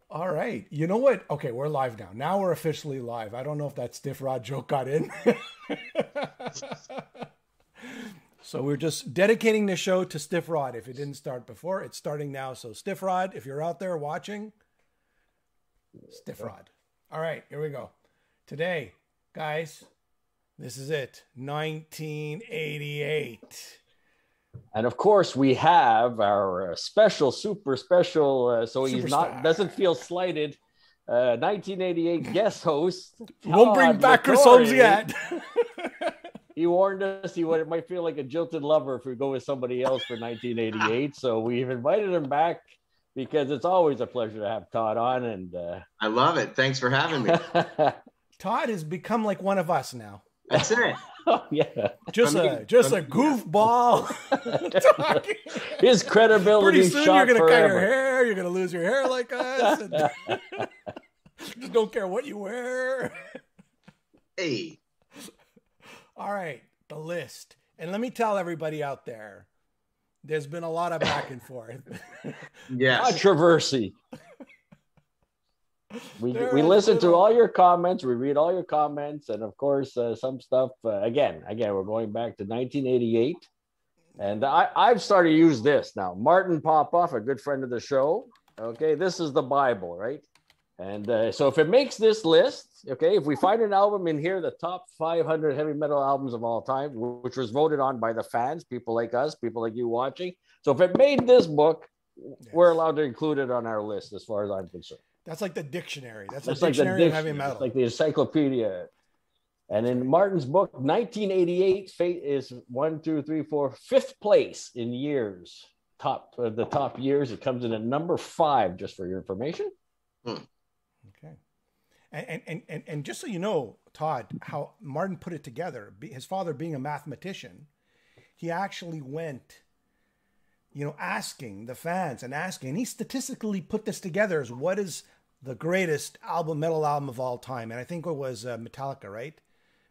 All right. You know what? Okay, we're live now. Now we're officially live. I don't know if that stiff rod joke got in. So we're just dedicating the show to Stiff Rod. If it didn't start before, it's starting now. So Stiff Rod, if you're out there watching, Stiff Rod. All right, here we go. Today, guys, this is it. 1988. And of course, we have our special, super special, so he's Superstar. doesn't feel slighted. 1988 guest host. We won't bring Todd back Chris LaTorre. Holmes yet. He warned us it might feel like a jilted lover if we go with somebody else for 1988. So we've invited him back because it's always a pleasure to have Todd on. And I love it. Thanks for having me. Todd has become like one of us now. That's it. oh, yeah, Just a goofball. Talking. his credibility Pretty soon shot you're gonna cut your forever. hair. You're gonna lose your hair like us. And just don't care what you wear. Hey, All right, the list. And let me tell everybody out there, there's been a lot of back and forth. yes. Controversy. We listen to all your comments, we read all your comments, and of course some stuff again we're going back to 1988, and I've started to use this now. Martin Popoff, a good friend of the show, okay, this is the Bible, right? And so if it makes this list, okay, if we find an album in here, the top 500 heavy metal albums of all time, which was voted on by the fans, people like us, people like you watching, so if it made this book, we're allowed to include it on our list as far as I'm concerned. That's like the dictionary. That's It's a like the dictionary of heavy metal. It's like the encyclopedia. And in Martin's book, 1988 Fate is 5th place in years. The top years. It comes in at number 5, just for your information. Okay. And just so you know, Todd, how Martin put it together, his father being a mathematician, he actually went, asking the fans and he statistically put this together as what is the greatest metal album of all time. And I think it was Metallica, right?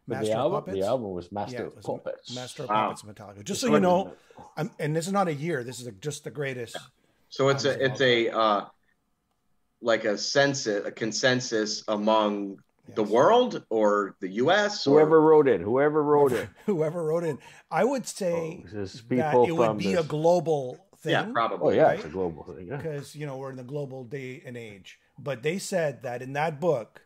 Master of Puppets. The album was Master of Puppets. Master of Puppets, Metallica. Just so you know, and this is not a year. This is just the greatest. So it's a like a consensus among the world or the U.S. Whoever wrote it. Whoever wrote in. I would say that it would be a global thing. Yeah, probably. Oh, yeah, right? it's a global thing. Yeah. Because, we're in the global day and age. But they said that in that book,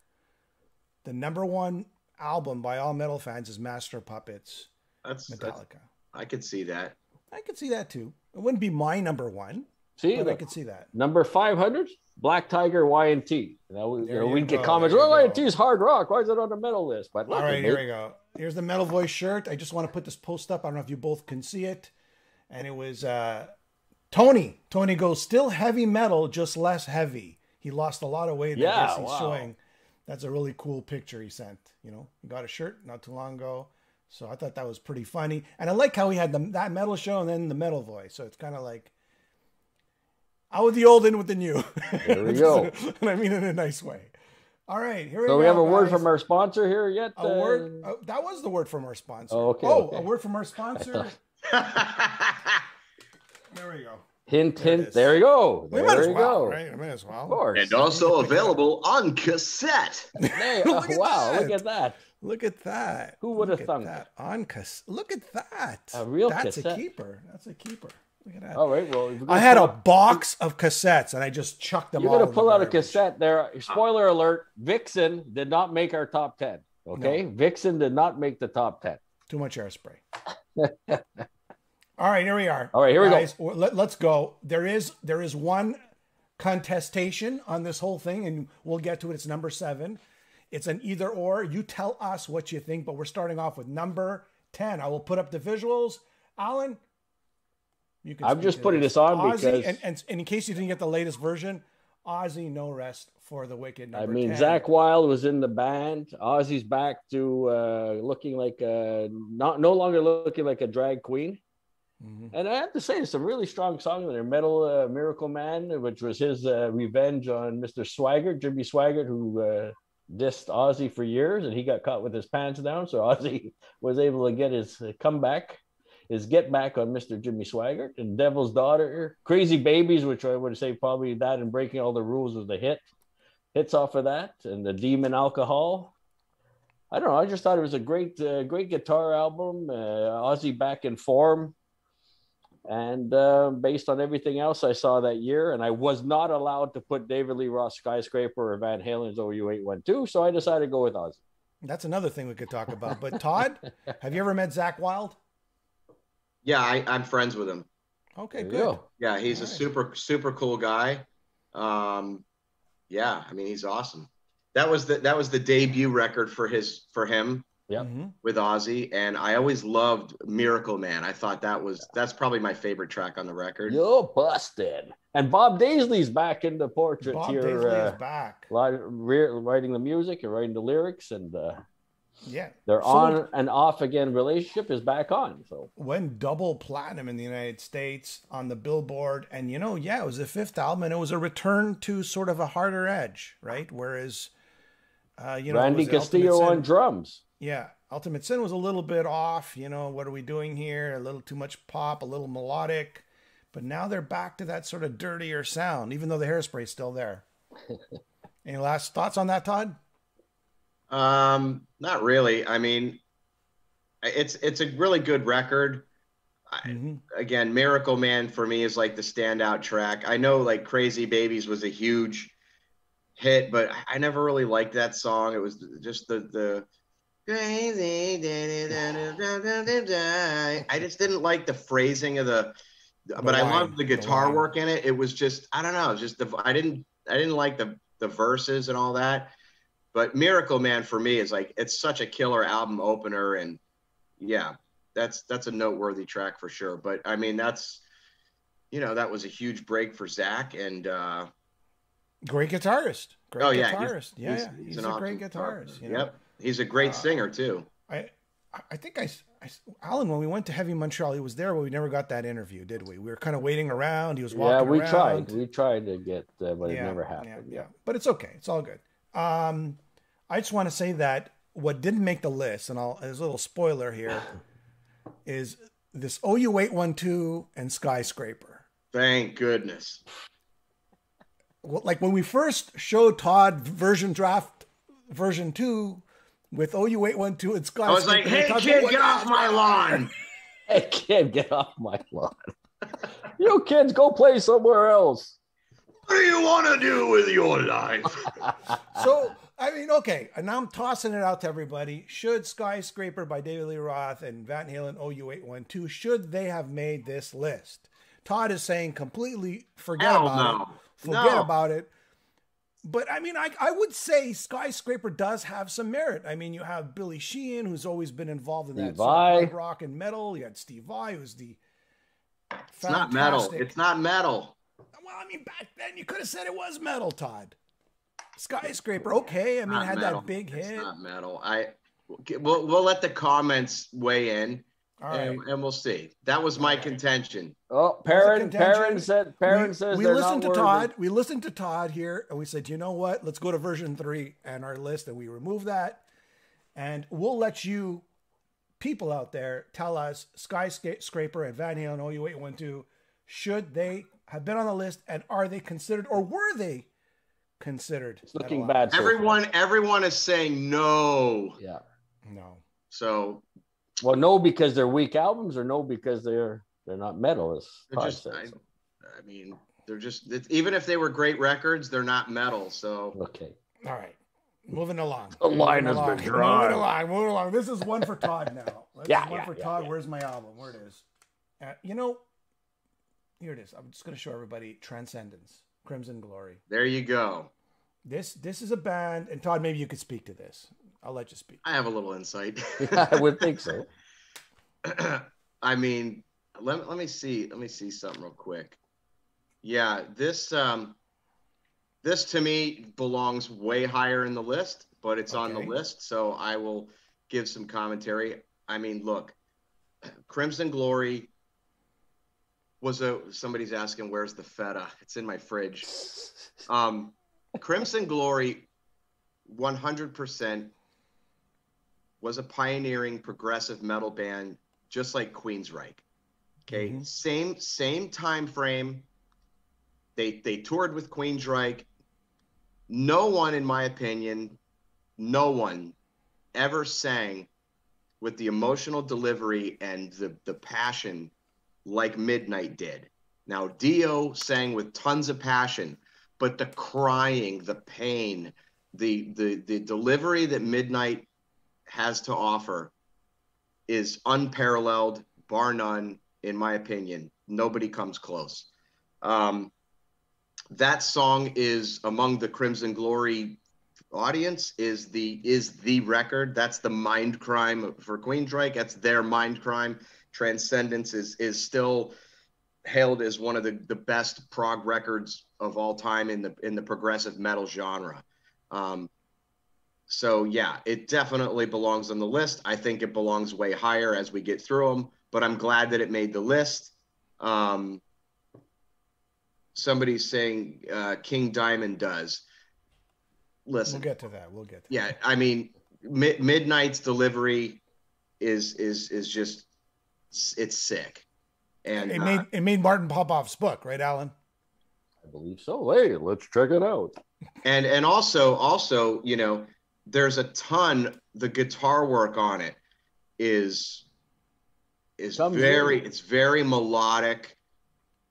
the number one album by all metal fans is Master of Puppets, Metallica. I could see that. I could see that too. It wouldn't be my number one, but I could see that. Number 500, Black Tiger, Y&T. We get comments, Y&T is hard rock. Why is it on the metal list? But all right, here we go. Here's the Metal Voice shirt. I just want to put this post up. I don't know if you both can see it. And it was Tony. Tony goes, still heavy metal, just less heavy. He lost a lot of weight. I guess he's showing. That's a really cool picture he sent. He got a shirt not too long ago. So I thought that was pretty funny. And I like how he had that metal show and then the Metal Voice. So it's kind of like out with the old, in with the new. There we go. And I mean it in a nice way. All right, here we go. So we have a guys. word from our sponsor here yet? A word? That was the word from our sponsor. Oh, okay. A word from our sponsor. There we go. Hint. There you go. We might as well, right? We might as well. Of course. And also available on cassette. Hey, Look at that. look at that. Look at that. Who would have thunk? That on cassette. Look at that. A real That's cassette. a keeper. Look at that. All right. Well, I had a box of cassettes and I just chucked them all. You're going to in pull the out a garbage. cassette there. Spoiler alert. Vixen did not make our top 10. Okay. No. Vixen did not make the top 10. Too much hairspray. All right, here we are. All right, here we go. Let's go. There is one contestation on this whole thing, and we'll get to it. It's number 7. It's an either or. You tell us what you think, but we're starting off with number 10. I will put up the visuals. Alan, you can. I'm just putting this on Ozzy, because, and in case you didn't get the latest version, Ozzy, No Rest for the Wicked. Number 10. Zakk Wylde was in the band. Ozzy's back to looking like no longer looking like a drag queen. Mm-hmm. And I have to say, there's some really strong songs in there. Metal Miracle Man, which was his revenge on Mr. Swaggart, Jimmy Swaggart, who dissed Ozzy for years, and he got caught with his pants down. So Ozzy was able to get his comeback, his get back on Mr. Jimmy Swaggart. And Devil's Daughter, Crazy Babies, which I would say probably that and Breaking All the Rules was the hit. hits off of that, and the Demon Alcohol. I don't know. I just thought it was a great guitar album. Ozzy back in form, and based on everything else I saw that year, and I was not allowed to put David Lee Roth's Skyscraper or Van Halen's OU812, so I decided to go with Ozzy. That's another thing we could talk about. But Todd, have you ever met Zakk Wylde? Yeah, I'm friends with him. Okay, There good. you go. Yeah, he's a super cool guy. Yeah, I mean, he's awesome. That was the debut record for him Yeah. with Ozzy, and I always loved Miracle Man. I thought that's probably my favorite track on the record. You're busted. And Bob Daisley's back in the portrait Bob here. Daisley is back. Writing the music and writing the lyrics, and Yeah. their on and off again relationship is back on. So went double platinum in the United States on the Billboard, and it was the 5th album, and it was a return to sort of a harder edge, right? Whereas, Randy Castillo on drums. Yeah, Ultimate Sin was a little bit off. What are we doing here? A little too much pop, a little melodic, but now they're back to that sort of dirtier sound, even though the Hairspray's still there. Any last thoughts on that, Todd? Not really. I mean, it's a really good record. Again, Miracle Man for me is like the standout track. I know like Crazy Babies was a huge hit, but I never really liked that song. It was just the crazy. I just didn't like the phrasing of but I loved the guitar work in it. It was just, I don't know, just I didn't like the verses and all that. But Miracle Man for me is like, it's such a killer album opener, and yeah, that's a noteworthy track for sure. But I mean, that was a huge break for Zakk, and great guitarist. Guitarist. He's an a awesome great guitarist. Yep, he's a great singer too. I think Alan, when we went to Heavy Montreal, he was there, but we never got that interview, did we? We were kind of waiting around. He was walking around. We tried to get, but it never happened. Yeah, but it's okay. It's all good. I just want to say that what didn't make the list, and there's a little spoiler here, is this OU812 and Skyscraper. Thank goodness. Well, like when we first showed Todd draft version 2 with OU812 and Skyscraper, I was like, "Hey kid, get off my lawn! Hey kid, get off my lawn! You kids, go play somewhere else. What do you want to do with your life?" So, I mean, okay, and now I'm tossing it out to everybody. Should Skyscraper by David Lee Roth and Van Halen OU812, should they have made this list? Todd is saying completely forget about it. But I mean, I would say Skyscraper does have some merit. I mean, you have Billy Sheehan, who's always been involved in that sort of rock and metal. You had Steve Vai, who's the It's not metal. It's not metal. Well, I mean, back then you could have said it was metal, Todd. Skyscraper, okay. I mean, had that big hit. It's not metal. We'll let the comments weigh in, and we'll see. That was my contention. Oh, Perrin says we listened to Todd. We listened to Todd here, and we said, you know what? Let's go to version 3 and our list, and we removed that, and we'll let you people out there tell us Skyscraper and Van Halen OU812, should they have been on the list, and are they considered, or were they considered? It's looking bad. Everyone is saying no. Yeah. No. So. Well, no, because they're weak albums, or no, because they're not metal. I mean, they're just, even if they were great records, they're not metal. So. Okay. All right. Moving along. The line has been drawn. Moving along. This is one for Todd now. One for Todd. Where's my album? Where it is? Here it is. I'm just going to show everybody Transcendence, Crimson Glory. There you go. This is a band, and Todd, maybe you could speak to this. I'll let you speak. I have a little insight. I would think so. I mean, let me see something real quick. Yeah, this to me belongs way higher in the list, but it's on the list, so I will give some commentary. I mean, look, Crimson Glory was somebody's asking where's the feta? It's in my fridge. Crimson Glory 100% was a pioneering progressive metal band, just like Queensryche. Okay, same time frame. They toured with Queensryche. no one, in my opinion, no one ever sang with the emotional delivery and the passion like Midnight did. Now, Dio sang with tons of passion, but the crying, the pain, the delivery that Midnight has to offer is unparalleled, bar none, in my opinion. Nobody comes close. That song is among the Crimson Glory audience, is the record. That's the mind crime for Queensryche. That's their mind crime. Transcendence is still hailed as one of the best prog records of all time in the progressive metal genre. So yeah, it definitely belongs on the list. I think it belongs way higher as we get through them, but I'm glad that it made the list. Somebody's saying King Diamond does. Listen, we'll get to that. We'll get to yeah, that. I mean, Midnight's delivery is just, it's sick. And it made Martin Popoff's book, right, Alan? I believe so. Hey, let's check it out. And also, you know, there's a ton, the guitar work on it is very melodic.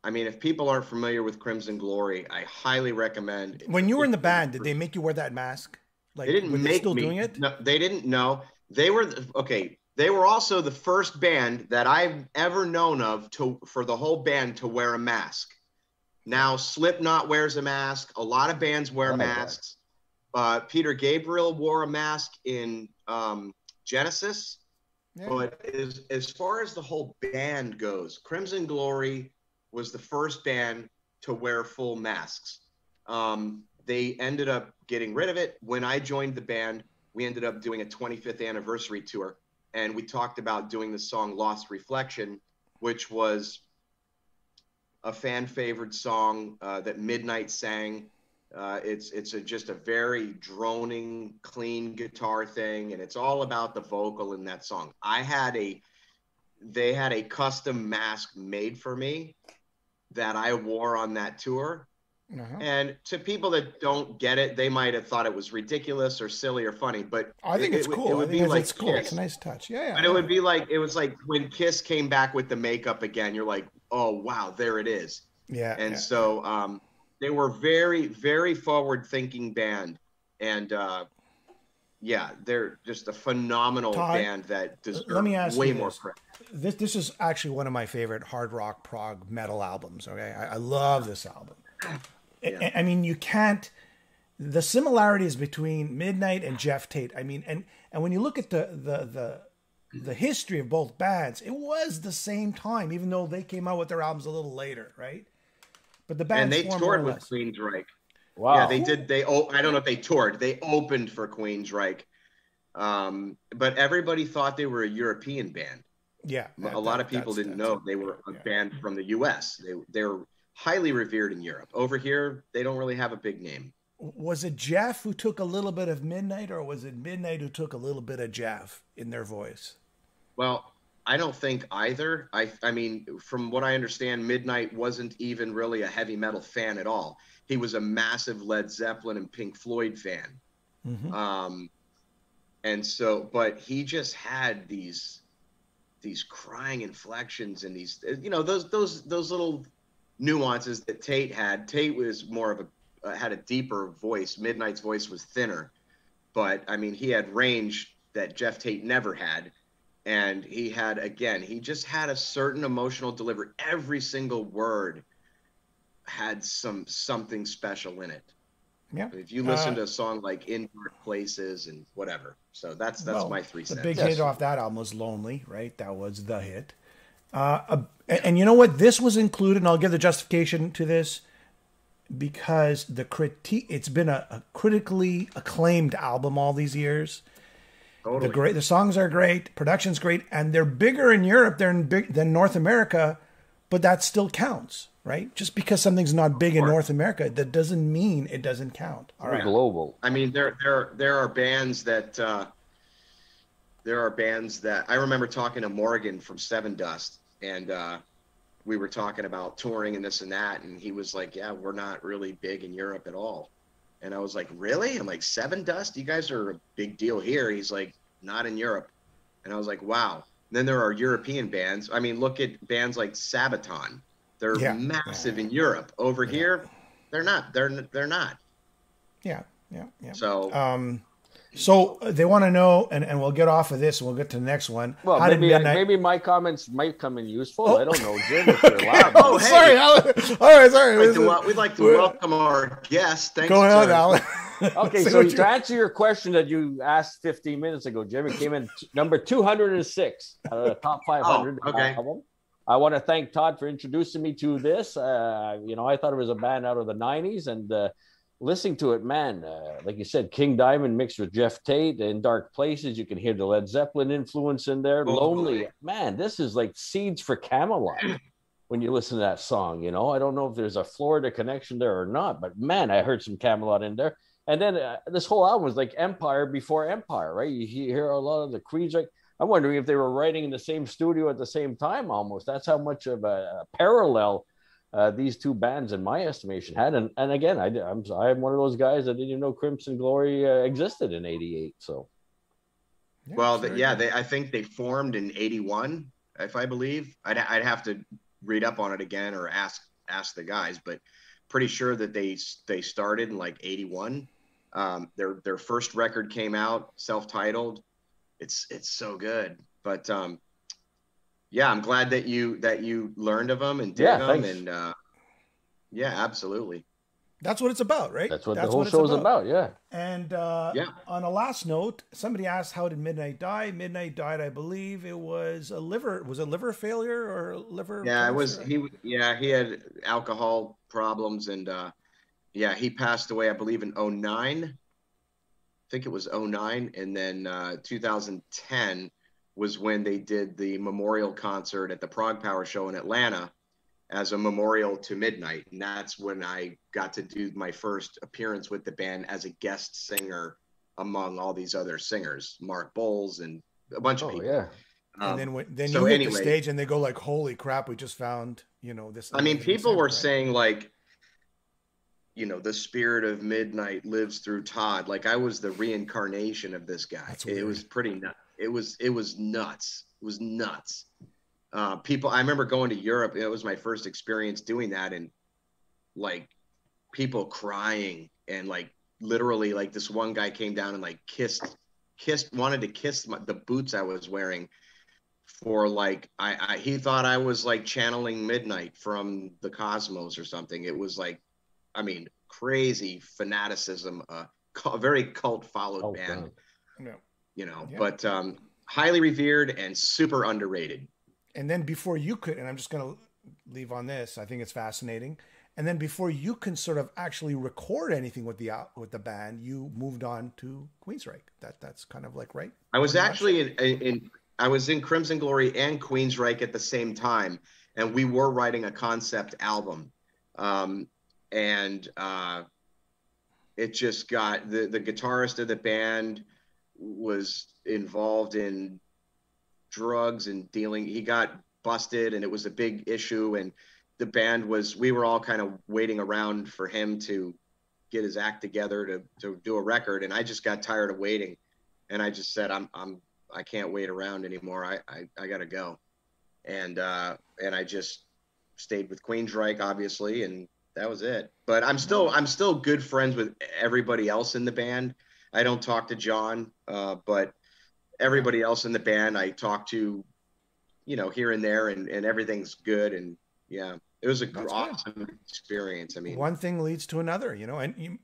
I mean, if people aren't familiar with Crimson Glory, I highly recommend. When you were in the band, did they make you wear that mask? Like, they didn't make still me doing it? No, they didn't know. They were okay. They were also the first band that I've ever known of for the whole band to wear a mask. Now, Slipknot wears a mask. A lot of bands wear masks. Peter Gabriel wore a mask in Genesis. Yeah. But as far as the whole band goes, Crimson Glory was the first band to wear full masks. They ended up getting rid of it. When I joined the band, we ended up doing a 25th anniversary tour. And we talked about doing the song Lost Reflection, which was a fan favorite song that Midnight sang. It's just a very droning, clean guitar thing. And it's all about the vocal in that song. They had a custom mask made for me that I wore on that tour. Uh-huh. And to people that don't get it, they might have thought it was ridiculous or silly or funny, but I think it's cool. It would be like it's cool. It's a nice touch. Yeah. But it would be like, it was like when Kiss came back with the makeup again, you're like, oh wow, there it is. Yeah. And so they were very, very forward thinking band. And yeah, they're just a phenomenal band that deserves way more credit. This is actually one of my favorite hard rock prog metal albums. Okay. I love this album. Yeah. I mean, you can't, the similarities between Midnight and Jeff Tate. I mean, and when you look at the history of both bands, it was the same time, even though they came out with their albums a little later, right? But the band, and they toured with Queensryche. Wow. Yeah, they did. I don't know if they toured. They opened for Queensryche, but everybody thought they were a European band. Yeah, a lot of people didn't know they were a band from the U.S. They're highly revered in Europe. Over here, they don't really have a big name. Was it Jeff who took a little bit of Midnight, or was it Midnight who took a little bit of Jeff in their voice? Well, I don't think either. I mean, from what I understand, Midnight wasn't even really a heavy metal fan at all. He was a massive Led Zeppelin and Pink Floyd fan. Mm-hmm. And so, but he just had these crying inflections and these, you know, those little nuances that Tate had. Tate was more of had a deeper voice. Midnight's voice was thinner, but I mean, he had range that Jeff Tate never had. And he just had a certain emotional delivery. Every single word had something special in it. Yeah. If you listen to a song like In Dark Places and whatever. So that's my 3 cents. The big hit off that album was Lonely, right? That was the hit. And you know what? This was included, and I'll give the justification to this, because it's been a critically acclaimed album all these years. Totally. The songs are great, production's great, and they're bigger in Europe than North America, but that still counts, right? Just because something's not big in North America, that doesn't mean it doesn't count. All right. Global. I mean, there are bands that I remember talking to Morgan from Seven Dust, and we were talking about touring and this and that, and he was like, "Yeah, we're not really big in Europe at all." And I was like, really? I'm like, Seven Dust? You guys are a big deal here. He's like, not in Europe. And I was like, wow. And then there are European bands. I mean, look at bands like Sabaton. They're massive in Europe. Over here, they're not. They're not. Yeah. So, they want to know, and we'll get off of this, and we'll get to the next one. Well, maybe my comments might come in useful. I don't know, Jim, if you're allowed. Oh, hey. Sorry, Alan. All right, sorry. We'd like to welcome our guest. Thanks. Go ahead, Alan. Okay, so to answer your question that you asked 15 minutes ago, Jim, it came in number 206 out of the top 500 album. I want to thank Todd for introducing me to this. I thought it was a band out of the 90s, and listening to it, man, like you said, King Diamond mixed with Jeff Tate in Dark Places. You can hear the Led Zeppelin influence in there. Lonely. Man, this is like Seeds for Camelot when you listen to that song. I don't know if there's a Florida connection there or not, but man, I heard some Camelot in there. And then this whole album was like Empire before Empire, right? You hear a lot of the Queensryche. I'm wondering if they were writing in the same studio at the same time almost. That's how much of a parallel these two bands, in my estimation, had. And again, I'm one of those guys that didn't even know Crimson Glory existed in '88. So, I think they formed in '81, if I believe. I'd have to read up on it again or ask the guys, but pretty sure that they started in like '81. Their first record came out self-titled. It's so good, but I'm glad that you leared of them and did them. Thanks. And absolutely. That's what it's about, right? That's what the whole show's about. Yeah. And on a last note, somebody asked, how did Midnight die? Midnight died, I believe it was liver failure or liver? Yeah, cancer? He had alcohol problems, and he passed away, I believe, in 2009. I think it was 2009, and then 2010 was when they did the memorial concert at the Prague Power Show in Atlanta as a memorial to Midnight. And that's when I got to do my first appearance with the band as a guest singer among all these other singers, Mark Bowles and a bunch of people. Yeah. And then you hit the stage and they go like, holy crap, we just found, this. I mean, people were saying like, the spirit of Midnight lives through Todd. Like I was the reincarnation of this guy. It was pretty nuts. It was nuts. It was nuts. I remember going to Europe. It was my first experience doing that, and like people crying, and like literally like this one guy came down and like wanted to kiss the boots I was wearing for like, he thought I was like channeling Midnight from the cosmos or something. It was like, I mean, crazy fanaticism, a very cult followed band. But highly revered and super underrated. And then before you could, and I'm just going to leave on this, I think it's fascinating. And then before you can sort of actually record anything with the band, you moved on to Queensryche. That's kind of like, right? I was actually I was in Crimson Glory and Queensryche at the same time, and we were writing a concept album. It just got the guitarist of the band was involved in drugs and dealing. He got busted, and it was a big issue. And the band we were all kind of waiting around for him to get his act together to do a record. And I just got tired of waiting, and I just said, I can't wait around anymore. I gotta go. And I just stayed with Queensryche, obviously, and that was it. But I'm still good friends with everybody else in the band. I don't talk to John, but everybody else in the band I talk to, here and there, and everything's good. And yeah, it was awesome experience. I mean, one thing leads to another, and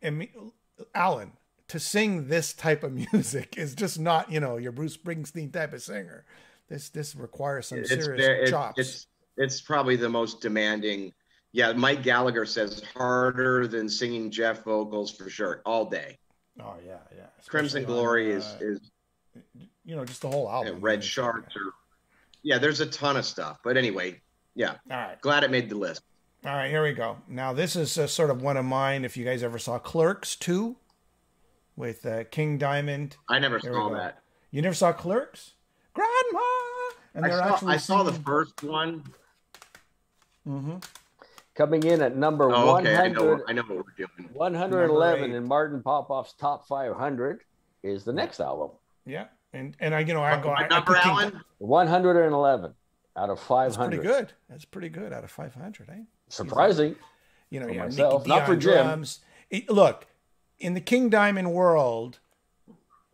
Alan, to sing this type of music is just not, your Bruce Springsteen type of singer. This requires some serious chops. It's probably the most demanding. Yeah, Mike Gallagher says harder than singing Jeff vocals for sure, all day. Oh yeah. Crimson Glory is just the whole album. Red Sharks there's a ton of stuff. But anyway, yeah. All right. Glad it made the list. All right, here we go. Now this is sort of one of mine. If you guys ever saw Clerks 2 with King Diamond, I never saw that. You never saw Clerks, Grandma? And I saw the first one. Mm-hmm. Coming in at number Oh, okay, 100, I know what we're doing. 111 Number 8. in Martin Popoff's top 500 is the next album. Yeah, and I go. What I number, put King, Alan? 111 out of 500. That's pretty good. That's pretty good out of 500, eh? Surprising. You know, for yeah, myself, Nicky not for Dion Jim. drums. Look, in the King Diamond world,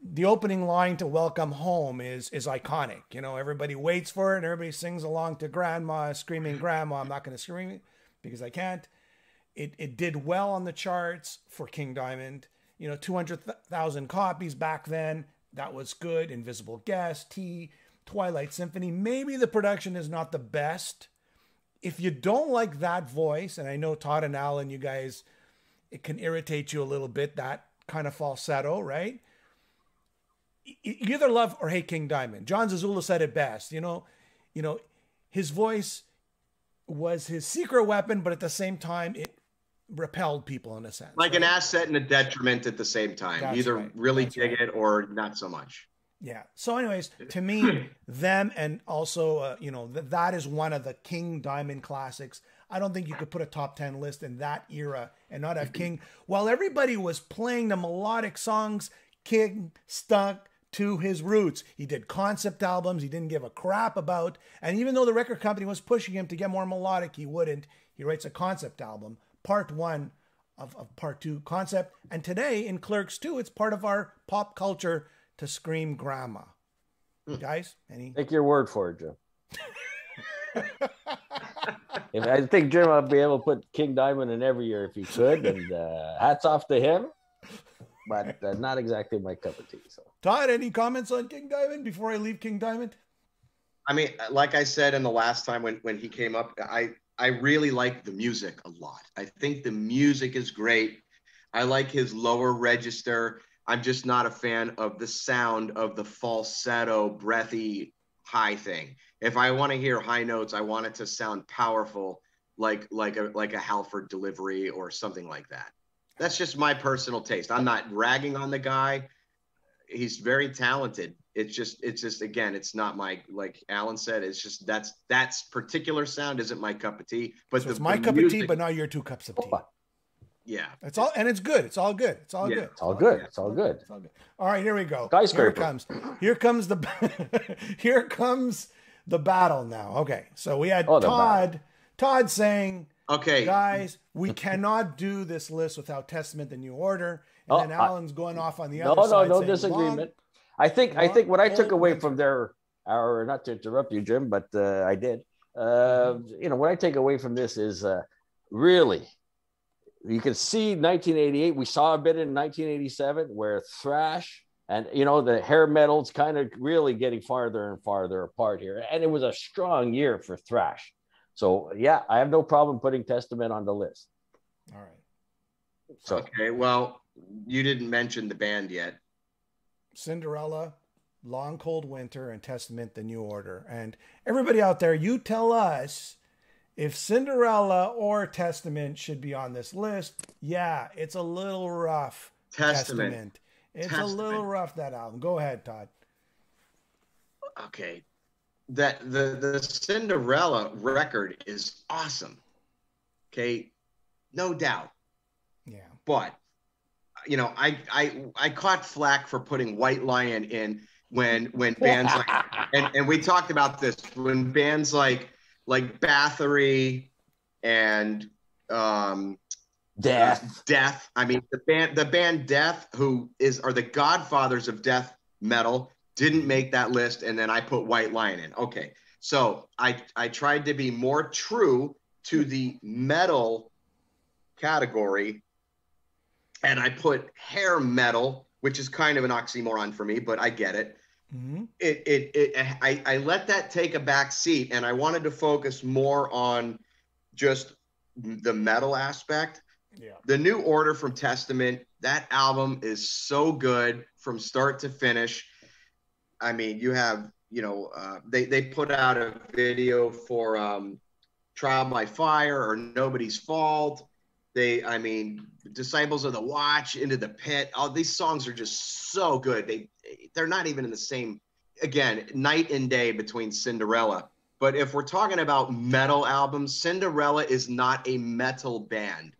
the opening line to Welcome Home is iconic. You know, everybody waits for it and everybody sings along to Grandma, screaming Grandma. I'm not going to scream it because I can't. It did well on the charts for King Diamond. You know, 200,000 copies back then. That was good. Invisible Guest, Twilight Symphony. Maybe the production is not the best. If you don't like that voice, and I know Todd and Alan, you guys, it can irritate you a little bit, that kind of falsetto, right? You either love or hate King Diamond. John Zazula said it best. You know, his voice was his secret weapon, but at the same time, it repelled people in a sense. Like right? an asset and a detriment at the same time. That's Either right. really That's dig right. it or not so much. Yeah. So anyways, to me, them and also, that is one of the King Diamond classics. I don't think you could put a top 10 list in that era and not have King. While everybody was playing the melodic songs, King stuck to his roots. He did concept albums he didn't give a crap about. And even though the record company was pushing him to get more melodic, he wouldn't. He writes a concept album, part 1 of part 2 concept. And today in Clerks 2, it's part of our pop culture to scream Grandma. Guys, any? Take your word for it, Jim. I think Jim would be able to put King Diamond in every year if he could, and hats off to him, but not exactly my cup of tea. So, Todd, any comments on King Diamond before I leave King Diamond? I mean, like I said in the last time when he came up, I really like the music a lot. I think the music is great. I like his lower register. I'm just not a fan of the sound of the falsetto, breathy high thing. If I want to hear high notes, I want it to sound powerful, like a Halford delivery or something like that. That's just my personal taste. I'm not ragging on the guy. He's very talented. It's just again, it's not my, like Alan said, it's just that's particular sound isn't my cup of tea. But so it's my cup of tea, but not your 2 cups of tea. Yeah, it's all, and it's good. It's all good. It's all good. It's all good. It's all good. It's all good. All right, here we go. Skyscraper. Here comes here comes the battle now. Okay, so we had Todd saying, okay, guys, we cannot do this list without Testament, the New Order, and then Alan's going off on the other side. No disagreement. I think what I took away from their, or not to interrupt you, Jim, but I did. What I take away from this is really, you can see 1988. We saw a bit in 1987 where thrash and the hair metal's kind of really getting farther and farther apart here, and it was a strong year for thrash. So yeah, I have no problem putting Testament on the list. All right. So okay, well, you didn't mention the band yet. Cinderella, Long Cold Winter, and Testament, the New Order. And everybody out there, you tell us if Cinderella or Testament should be on this list. Yeah, it's a little rough. Testament. It's a little rough, that album. Go ahead, Todd. Okay. That the Cinderella record is awesome. Okay. No doubt. Yeah. But I caught flack for putting White Lion in when bands like and we talked about this when bands like Bathory and Death. I mean the band Death, who are the godfathers of death metal, didn't make that list, and then I put White Lion in. Okay, so I tried to be more true to the metal category, and I put hair metal, which is kind of an oxymoron for me, but I get it. Mm-hmm. I let that take a back seat, and I wanted to focus more on just the metal aspect. Yeah. The New Order from Testament, that album is so good from start to finish. I mean, you have, they put out a video for Trial by Fire or Nobody's Fault. Disciples of the Watch, Into the Pit. All these songs are just so good. They're not even in the same, again, night and day between Cinderella But if we're talking about metal albums, Cinderella is not a metal band.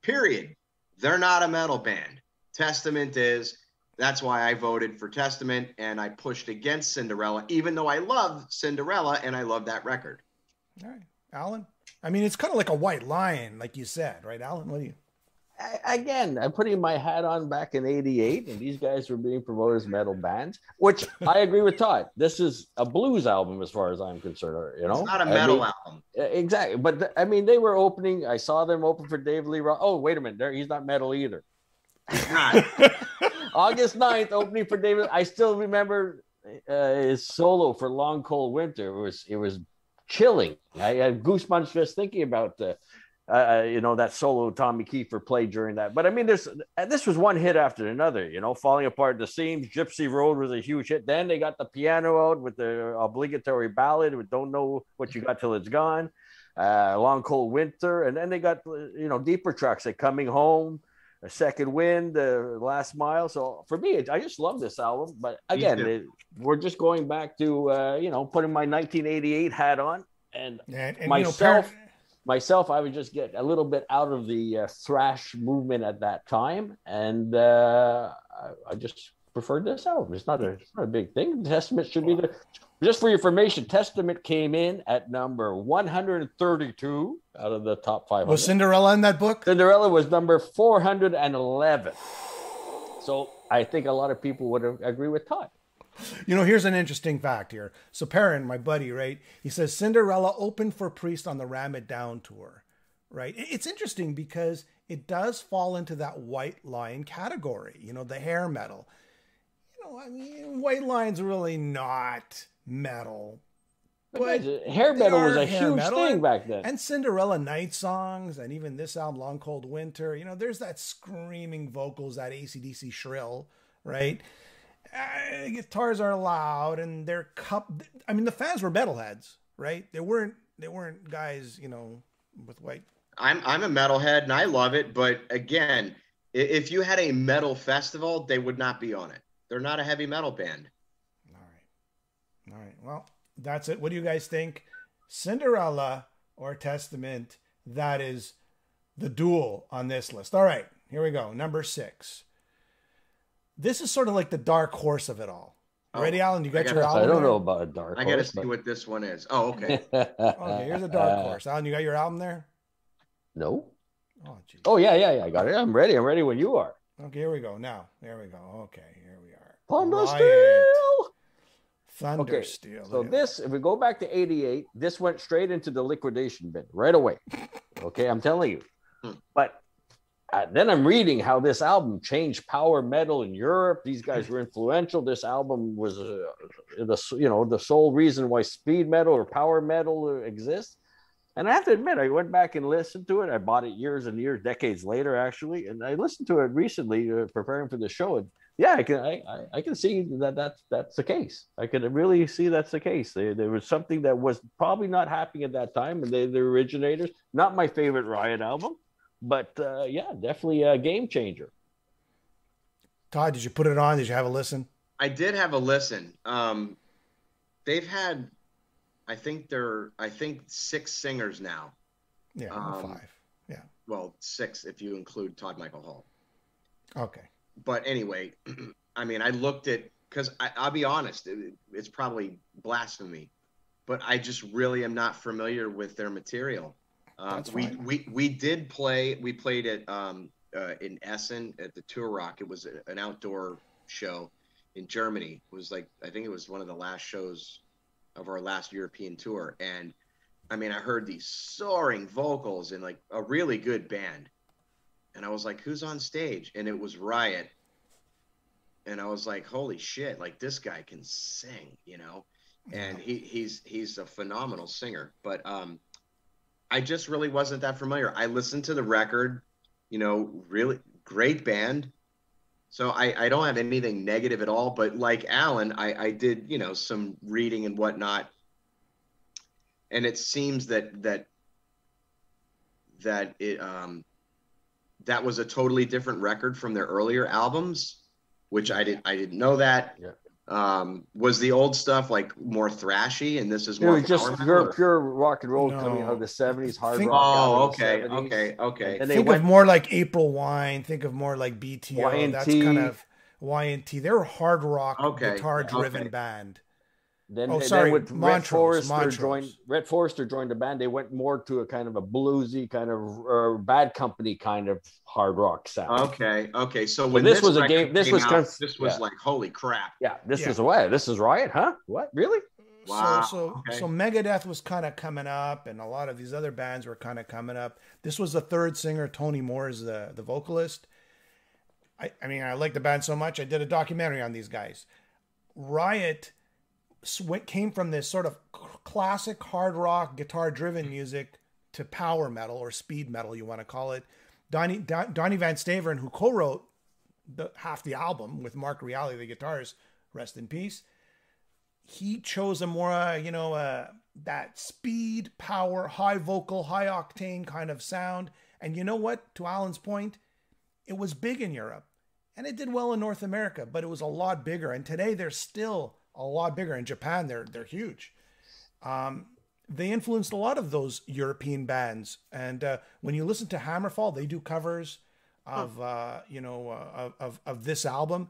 Period. They're not a metal band. Testament is. That's why I voted for Testament, and I pushed against Cinderella, even though I love Cinderella and I love that record. All right, Alan. I mean, it's kind of like a white lion, like you said, right, Alan? What do you? Again, I'm putting my hat on back in '88, and these guys were being promoted as metal bands, which I agree with Todd. This is a blues album as far as I'm concerned. You know, it's not a metal album. Exactly. But I mean, they were opening. I saw them open for David Lee Roth. Oh, wait a minute. He's not metal either. He's not. August 9th, opening for David. I still remember his solo for Long Cold Winter. It was chilling. I had goosebumps just thinking about that solo Tommy Kiefer played during that. But I mean, this was one hit after another, Falling Apart at the Seams. Gypsy Road was a huge hit. Then they got the piano out with the obligatory ballad with Don't Know What You Got Till It's Gone, Long Cold Winter. And then they got, deeper tracks like Coming Home, A Second Wind, Last Mile. So for me, I just love this album. But again, we're just going back to, putting my 1988 hat on. And myself, I would just get a little bit out of the thrash movement at that time, and I just preferred this album. It's not a big thing. Testament should be just for your information. Testament came in at number 132 out of the top 500. Was Cinderella in that book? Cinderella was number 411. So I think a lot of people would agree with Todd. Here's an interesting fact here. So Perrin, my buddy, right? He says Cinderella opened for Priest on the Ram It Down tour, right? It's interesting because it does fall into that white lion category, the hair metal. I mean, white lion's really not metal. But hair metal was a huge thing back then. And Cinderella Night Songs, and even this album, Long Cold Winter, there's that screaming vocals, that AC/DC shrill, right? Guitars are loud, and they're the fans were metalheads, right? They weren't guys, with white. I'm a metalhead and I love it, but again, if you had a metal festival, they would not be on it. They're not a heavy metal band. All right. Well, that's it. What do you guys think? Cinderella or Testament? That is the duel on this list. All right, here we go. Number 6. This is sort of like the dark horse of it all. Ready, Alan? You got your album? I don't know about a dark horse. I got to see what this one is. Oh, okay. Okay, here's a dark horse. Alan, you got your album there? No. Oh, geez. Oh, yeah. I got it. I'm ready when you are. Okay, here we go. Now, there we go. Okay, here we are. Thundersteel. Thundersteel. So this, if we go back to 88, this went straight into the liquidation bin right away. Okay, I'm telling you. But then I'm reading how this album changed power metal in Europe. These guys were influential. This album was the sole reason why speed metal or power metal exists. And I have to admit, I went back and listened to it. I bought it years and years, decades later, actually. And I listened to it recently, preparing for the show. And yeah, I can see that's the case. I can really see that's the case. There was something that was probably not happening at that time, and the originators. Not my favorite Riot album. But definitely a game changer. Todd, did you put it on? Did you have a listen? I did have a listen. They've had, I think 6 singers now. Yeah, 5. Yeah. Well, 6 if you include Todd Michael Hall. Okay. But anyway, I mean, I looked at, because I'll be honest, it's probably blasphemy, but I just really am not familiar with their material. We played it in Essen at the Tour Rock. It was an outdoor show in Germany. It was I think it was one of the last shows of our last European tour. And I mean, I heard these soaring vocals and a really good band. And I was like, who's on stage? And it was Riot. And I was like, holy shit, this guy can sing, and he's a phenomenal singer. But I just really wasn't that familiar. I listened to the record, really great band. So I don't have anything negative at all. But like Alan, I did, some reading and whatnot. And it seems that it that was a totally different record from their earlier albums, which I didn't know that. Yeah. Was the old stuff like more thrashy, and this is It more was just power metal? pure rock and roll No. coming out of the 70s, hard Think- rock out Oh, of the okay, 70s. okay, okay. And then they Think went of more like April Wine. Think of more like BTO. Y&T. That's kind of Y&T. They're a hard rock, Okay, guitar-driven okay. band. Then, Oh, then sorry, with Montrose. Rhett Forrester joined the band. They went more to a kind of a bluesy kind of Bad Company kind of hard rock sound. Okay. So So when this was a record game. This came was out, this was yeah. like, holy crap! Yeah, this Yeah. was what? This is Riot, huh? What? Really? Wow. So Megadeth was kind of coming up, and a lot of these other bands were kind of coming up. This was the third singer, Tony Moore, is the vocalist. I mean, I like the band so much, I did a documentary on these guys. Riot came from this sort of classic hard rock, guitar-driven music to power metal or speed metal, you want to call it. Donnie Van Staveren, who co-wrote half the album with Mark Reale, the guitarist, rest in peace. He chose a more, that speed, power, high vocal, high octane kind of sound. And you know what? To Alan's point, it was big in Europe and it did well in North America, but it was a lot bigger. And today they're still a lot bigger. In Japan, they're huge. They influenced a lot of those European bands. And when you listen to Hammerfall, they do covers of this album.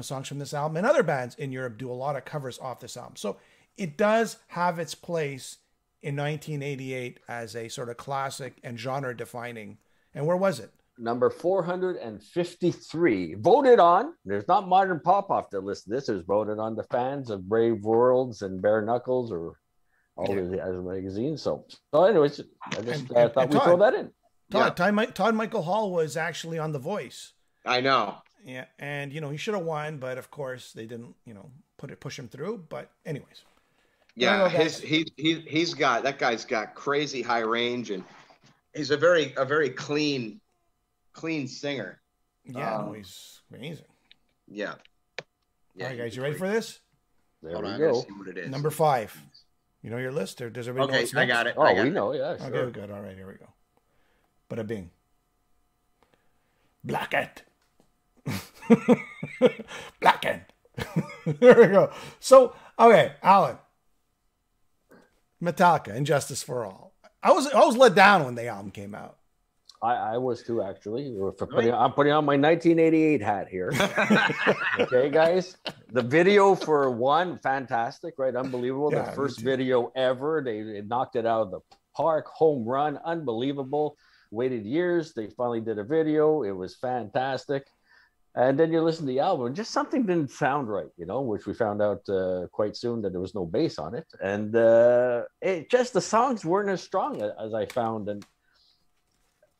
Songs from this album, and other bands in Europe do a lot of covers off this album. So it does have its place in 1988 as a sort of classic and genre defining. And where was it? Number 453. Voted on. There's not Modern Pop off the list. This is voted on the fans of Brave Worlds and Bare Knuckles or all the other magazines. So anyways, I just thought we'd throw that in. Todd Michael Hall was actually on The Voice. I know. Yeah, and he should have won, but of course they didn't, push him through. But anyways, yeah, he's got that guy's got crazy high range, and he's a very clean singer. Yeah, he's amazing. Yeah. All right, guys, you ready for this? There we go. See what it is. Number 5. You know your list, or does everybody know what's next? I got it. Oh, we know. Yeah, sure. Okay, good. All right, here we go. Bada bing. Blackhead. Blackened. There we go. So, okay, Alan. Metallica, Injustice for All. I was let down when the album came out. I was too, actually. I'm putting on my 1988 hat here. Okay, guys. The video for one, fantastic, right? Unbelievable. Yeah, the first video ever. They knocked it out of the park. Home run. Unbelievable. Waited years. They finally did a video. It was fantastic. And then you listen to the album, just something didn't sound right, which we found out quite soon that there was no bass on it. And the songs weren't as strong as I found.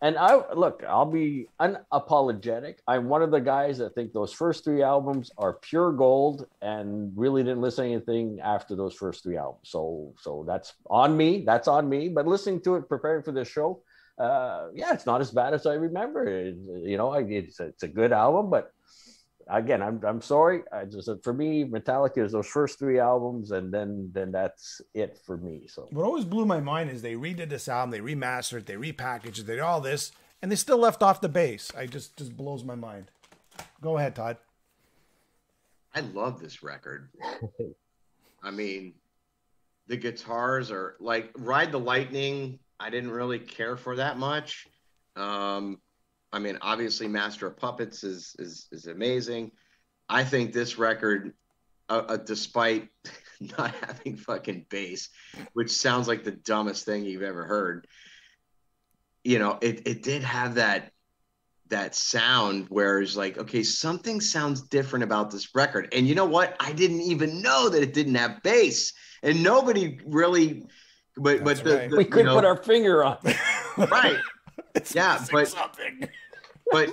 And I'll be unapologetic. I'm one of the guys that think those first 3 albums are pure gold and really didn't listen to anything after those first 3 albums. So that's on me. But listening to it, preparing for this show, it's not as bad as I remember. It's a good album, but again, I'm sorry. For me, Metallica is those first 3 albums, and then that's it for me. So what always blew my mind is they redid this album, they remastered it, they repackaged it, they did all this, and they still left off the bass. I just blows my mind. Go ahead, Todd. I love this record. I mean, the guitars are like Ride the Lightning. I didn't really care for that much. I mean, obviously, Master of Puppets is amazing. I think this record, despite not having fucking bass, which sounds like the dumbest thing you've ever heard, it did have that sound where it's like, okay, something sounds different about this record. And you know what? I didn't even know that it didn't have bass, and nobody really. But right. We couldn't put our finger on it. Right. Yeah, but something. But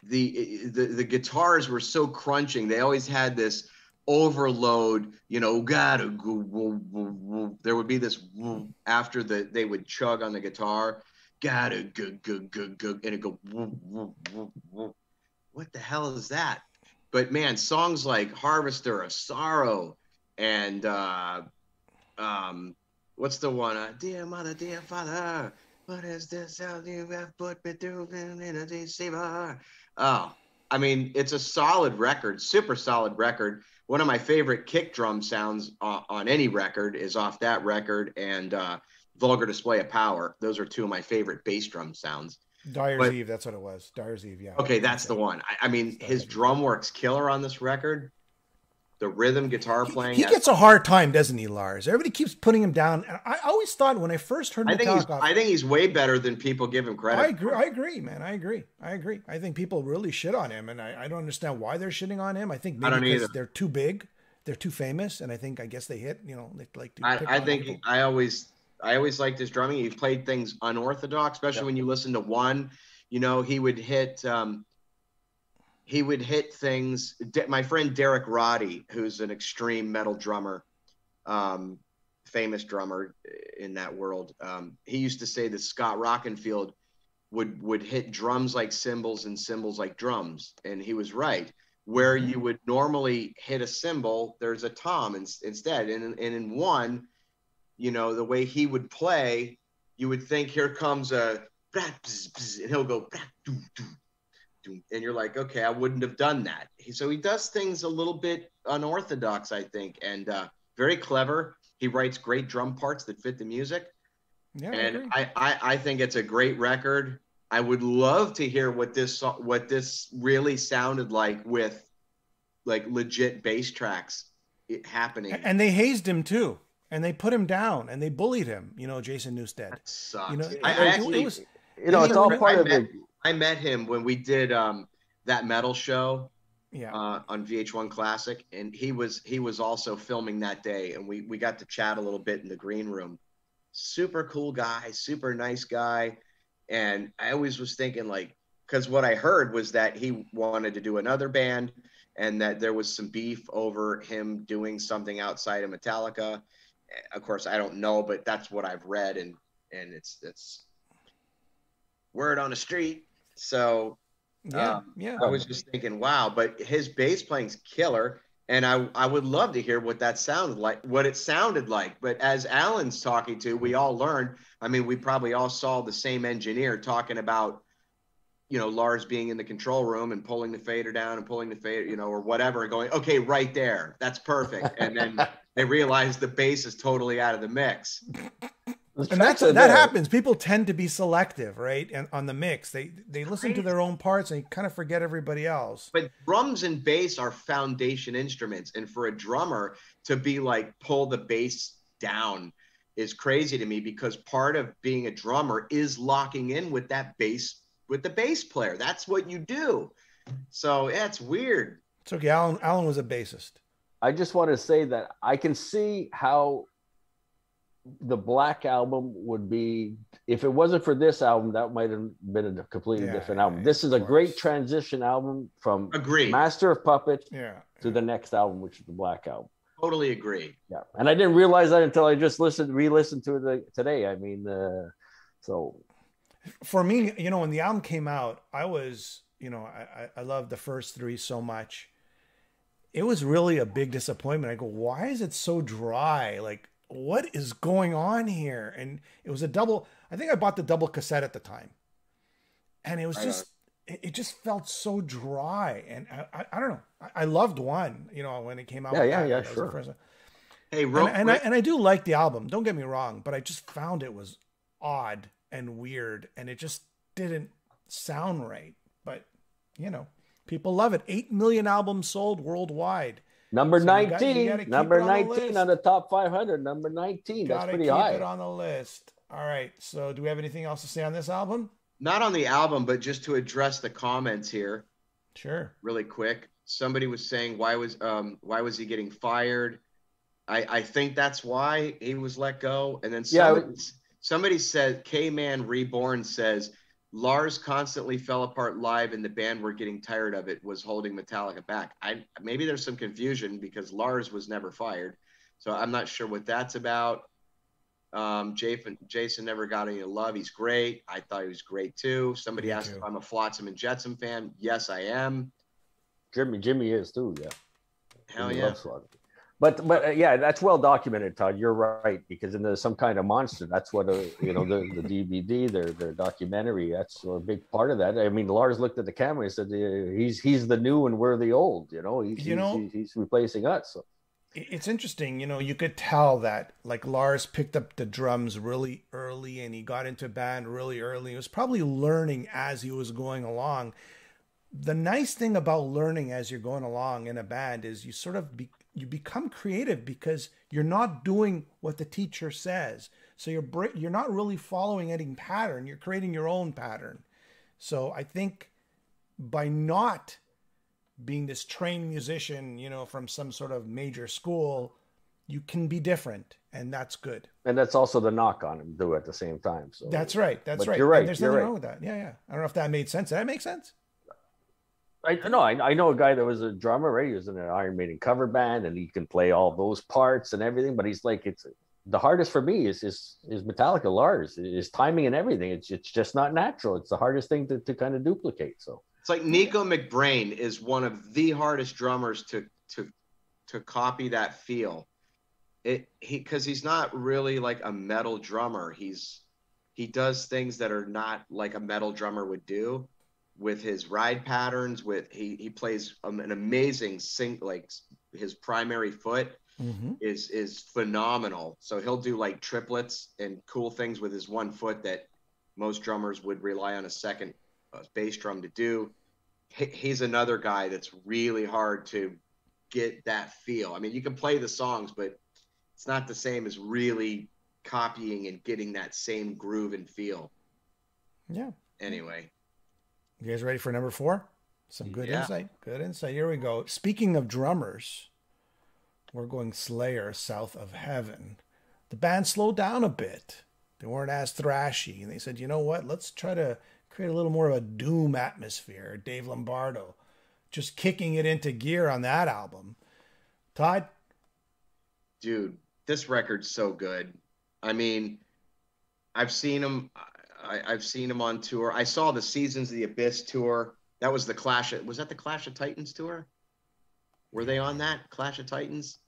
the guitars were so crunching. They always had this overload, gotta go. There would be this after they would chug on the guitar, gotta go, and it go. What the hell is that? But man, songs like Harvester of Sorrow and what's the one? Dear Mother, Dear Father, what is this? How you have put me through in a deceiver? Oh, I mean, it's a solid record, super solid record. One of my favorite kick drum sounds on any record is off that record, and Vulgar Display of Power. Those are two of my favorite bass drum sounds. Dyer's Eve, that's what it was. Dyer's Eve, yeah. Okay, that's the one. I mean, his drum work's killer on this record. The rhythm guitar playing. He gets a hard time, doesn't he, Lars? Everybody keeps putting him down. I always thought when I first heard Metallica, I think he's way better than people give him credit. I agree, man. I agree. I think people really shit on him, and I don't understand why they're shitting on him. I think maybe because they're too big, they're too famous, and I guess they hit. You know, they like to. I think people. I always liked his drumming. He played things unorthodox, especially when you listen to One. You know, he would hit things. My friend Derek Roddy, who's an extreme metal drummer, famous drummer in that world, he used to say that Scott Rockenfield would hit drums like cymbals and cymbals like drums, and he was right. Where you would normally hit a cymbal, there's a tom instead, and in One, you know, the way he would play, you would think here comes a and he'll go and you're like, okay, I wouldn't have done that. So he does things a little bit unorthodox, I think, and very clever. He writes great drum parts that fit the music. Yeah, and I think it's a great record. I would love to hear what this really sounded like with like legit bass tracks happening. And they hazed him too, and they put him down, and they bullied him. You know, Jason Newsted. That sucks. You know, it's all part of it. I met him when we did that metal show on VH1 Classic, and he was also filming that day, and we got to chat a little bit in the green room. Super cool guy, super nice guy, and I always was thinking, like, because what I heard was that he wanted to do another band, and that there was some beef over him doing something outside of Metallica. Of course, I don't know, but that's what I've read, and it's word on the street. So I was just thinking, wow, but his bass playing's killer, and I would love to hear what it sounded like. But as Alan's talking to, we all learned. I mean, we probably all saw the same engineer talking about, you know, Lars being in the control room and pulling the fader down and pulling the fader, you know, or whatever, and going, okay, right there, that's perfect. And then they realize the bass is totally out of the mix. And that happens. People tend to be selective, right? And on the mix, they listen to their own parts and kind of forget everybody else. But drums and bass are foundation instruments, and for a drummer to be like pull the bass down is crazy to me, because part of being a drummer is locking in with that bass, with the bass player. That's what you do. So yeah, it's weird. It's okay. Alan was a bassist. I just want to say that I can see how the Black Album would be, if it wasn't for this album, that might have been a completely different album. This is a great transition album from Master of Puppets to the next album, which is the Black Album. Totally agree. Yeah, and I didn't realize that until I just re-listened to it today. I mean, so for me, you know, when the album came out, I was, you know, I loved the first three so much. It was really a big disappointment. I go, why is it so dry? Like, what is going on here? And it was a double. I think I bought the double cassette at the time, and it was it just felt so dry. And I don't know. I loved One, you know, when it came out. Yeah, sure. Hey, and I do like the album. Don't get me wrong, but I just found it was odd and weird, and it just didn't sound right. But you know, people love it. 8 million albums sold worldwide. Number 19, number 19 on the top 500. Number 19, that's pretty high. Keep it on the list. All right. So, do we have anything else to say on this album? Not on the album, but just to address the comments here. Sure. Really quick. Somebody was saying, why was he getting fired? I think that's why he was let go. And then somebody said, K-Man Reborn says, Lars constantly fell apart live, and the band were getting tired of it, was holding Metallica back. Maybe there's some confusion because Lars was never fired, so I'm not sure what that's about. Jason never got any love. He's great. I thought he was great too. Somebody asked if I'm a Flotsam and Jetsam fan. Yes, I am. Jimmy is too. Yeah. Hell yeah. But yeah, that's well documented, Todd. You're right, because in Some Kind of Monster, that's what the DVD, their documentary, that's a big part of that. I mean, Lars looked at the camera and said, he's the new and we're the old. He's replacing us. So. It's interesting, you could tell that like Lars picked up the drums really early and he got into band really early. He was probably learning as he was going along. The nice thing about learning as you're going along in a band is you sort of you become creative because you're not doing what the teacher says. So you're not really following any pattern. You're creating your own pattern. So I think by not being this trained musician, from some sort of major school, you can be different, and that's good. And that's also the knock on him, too, at the same time. So that's right. That's right. You're right. And there's nothing wrong with that. Yeah. I don't know if that made sense. Did that make sense? I know a guy that was a drummer, right? He was in an Iron Maiden cover band, and he can play all those parts and everything. But he's like, it's the hardest for me is Metallica, Lars, is timing and everything. It's just not natural. It's the hardest thing to kind of duplicate. So. It's like Nico McBrain is one of the hardest drummers to copy that feel. Because he's not really like a metal drummer. He does things that are not like a metal drummer would do with his ride patterns. He plays an amazing like his primary foot is phenomenal. So he'll do like triplets and cool things with his one foot that most drummers would rely on a second bass drum to do. He's another guy that's really hard to get that feel. I mean, you can play the songs, but it's not the same as really copying and getting that same groove and feel. Yeah. Anyway. You guys ready for number 4? Some good insight. Good insight. Here we go. Speaking of drummers, we're going Slayer, South of Heaven. The band slowed down a bit. They weren't as thrashy. And they said, you know what? Let's try to create a little more of a doom atmosphere. Dave Lombardo just kicking it into gear on that album. Todd? Dude, this record's so good. I mean, I've seen him on tour. I saw the Seasons of the Abyss tour. That was was that the Clash of Titans tour? Were they on that Clash of Titans?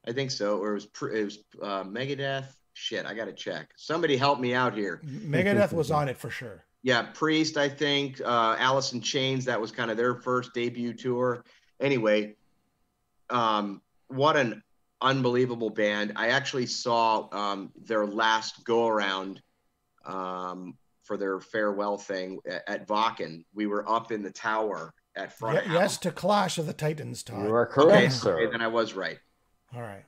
I think so. Or it was Megadeth. Shit, I got to check. Somebody help me out here. Megadeth was on it for sure. Yeah, Priest, I think. Alice in Chains, that was kind of their first debut tour. Anyway, what an unbelievable band. I actually saw their last go-around for their farewell thing at Wacken. We were up in the tower at front. Yes, to Clash of the Titans, Todd. You are correct, sir. Okay, then I was right. All right.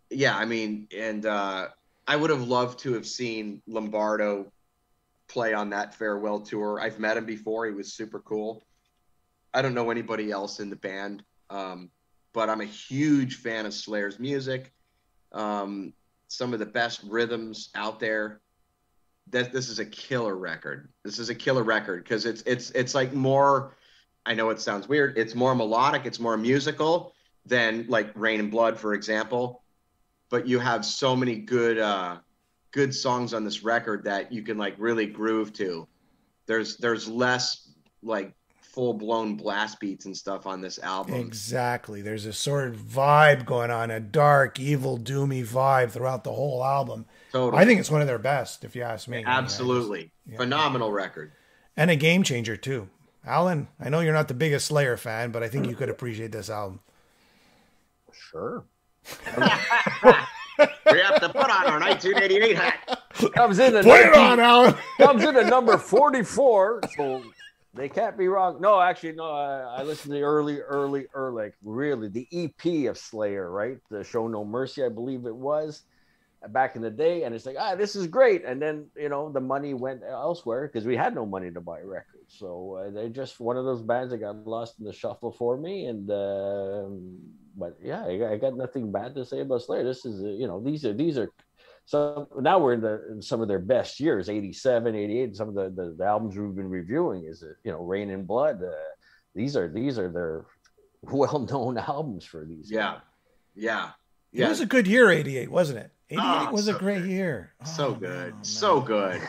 Yeah, I mean, and I would have loved to have seen Lombardo play on that farewell tour. I've met him before. He was super cool. I don't know anybody else in the band, but I'm a huge fan of Slayer's music. Some of the best rhythms out there. This is a killer record. This is a killer record because it's like more, I know it sounds weird, it's more melodic, it's more musical than like Rain and Blood, for example. But you have so many good songs on this record that you can like really groove to. There's less like full-blown blast beats and stuff on this album. Exactly. There's a sort of vibe going on, a dark, evil, doomy vibe throughout the whole album. Totally. I think it's one of their best, if you ask me. Absolutely. Phenomenal record. And a game changer, too. Alan, I know you're not the biggest Slayer fan, but I think you could appreciate this album. Sure. We have to put on our 1988 hat. Comes in Alan. Comes in at number 44, so they can't be wrong. No, actually, no. I listened to the early, like really the EP of Slayer, right? The Show No Mercy, I believe it was, back in the day, and it's like, this is great. And then the money went elsewhere because we had no money to buy records. So they're just one of those bands that got lost in the shuffle for me. And but yeah, I got nothing bad to say about Slayer. This is these are. So now we're in some of their best years, 87, 88. Some of the albums we've been reviewing is, Rain and Blood. These are their well-known albums for these. Yeah. It was a good year, 88, wasn't it? 88 was a great year. So good. So good.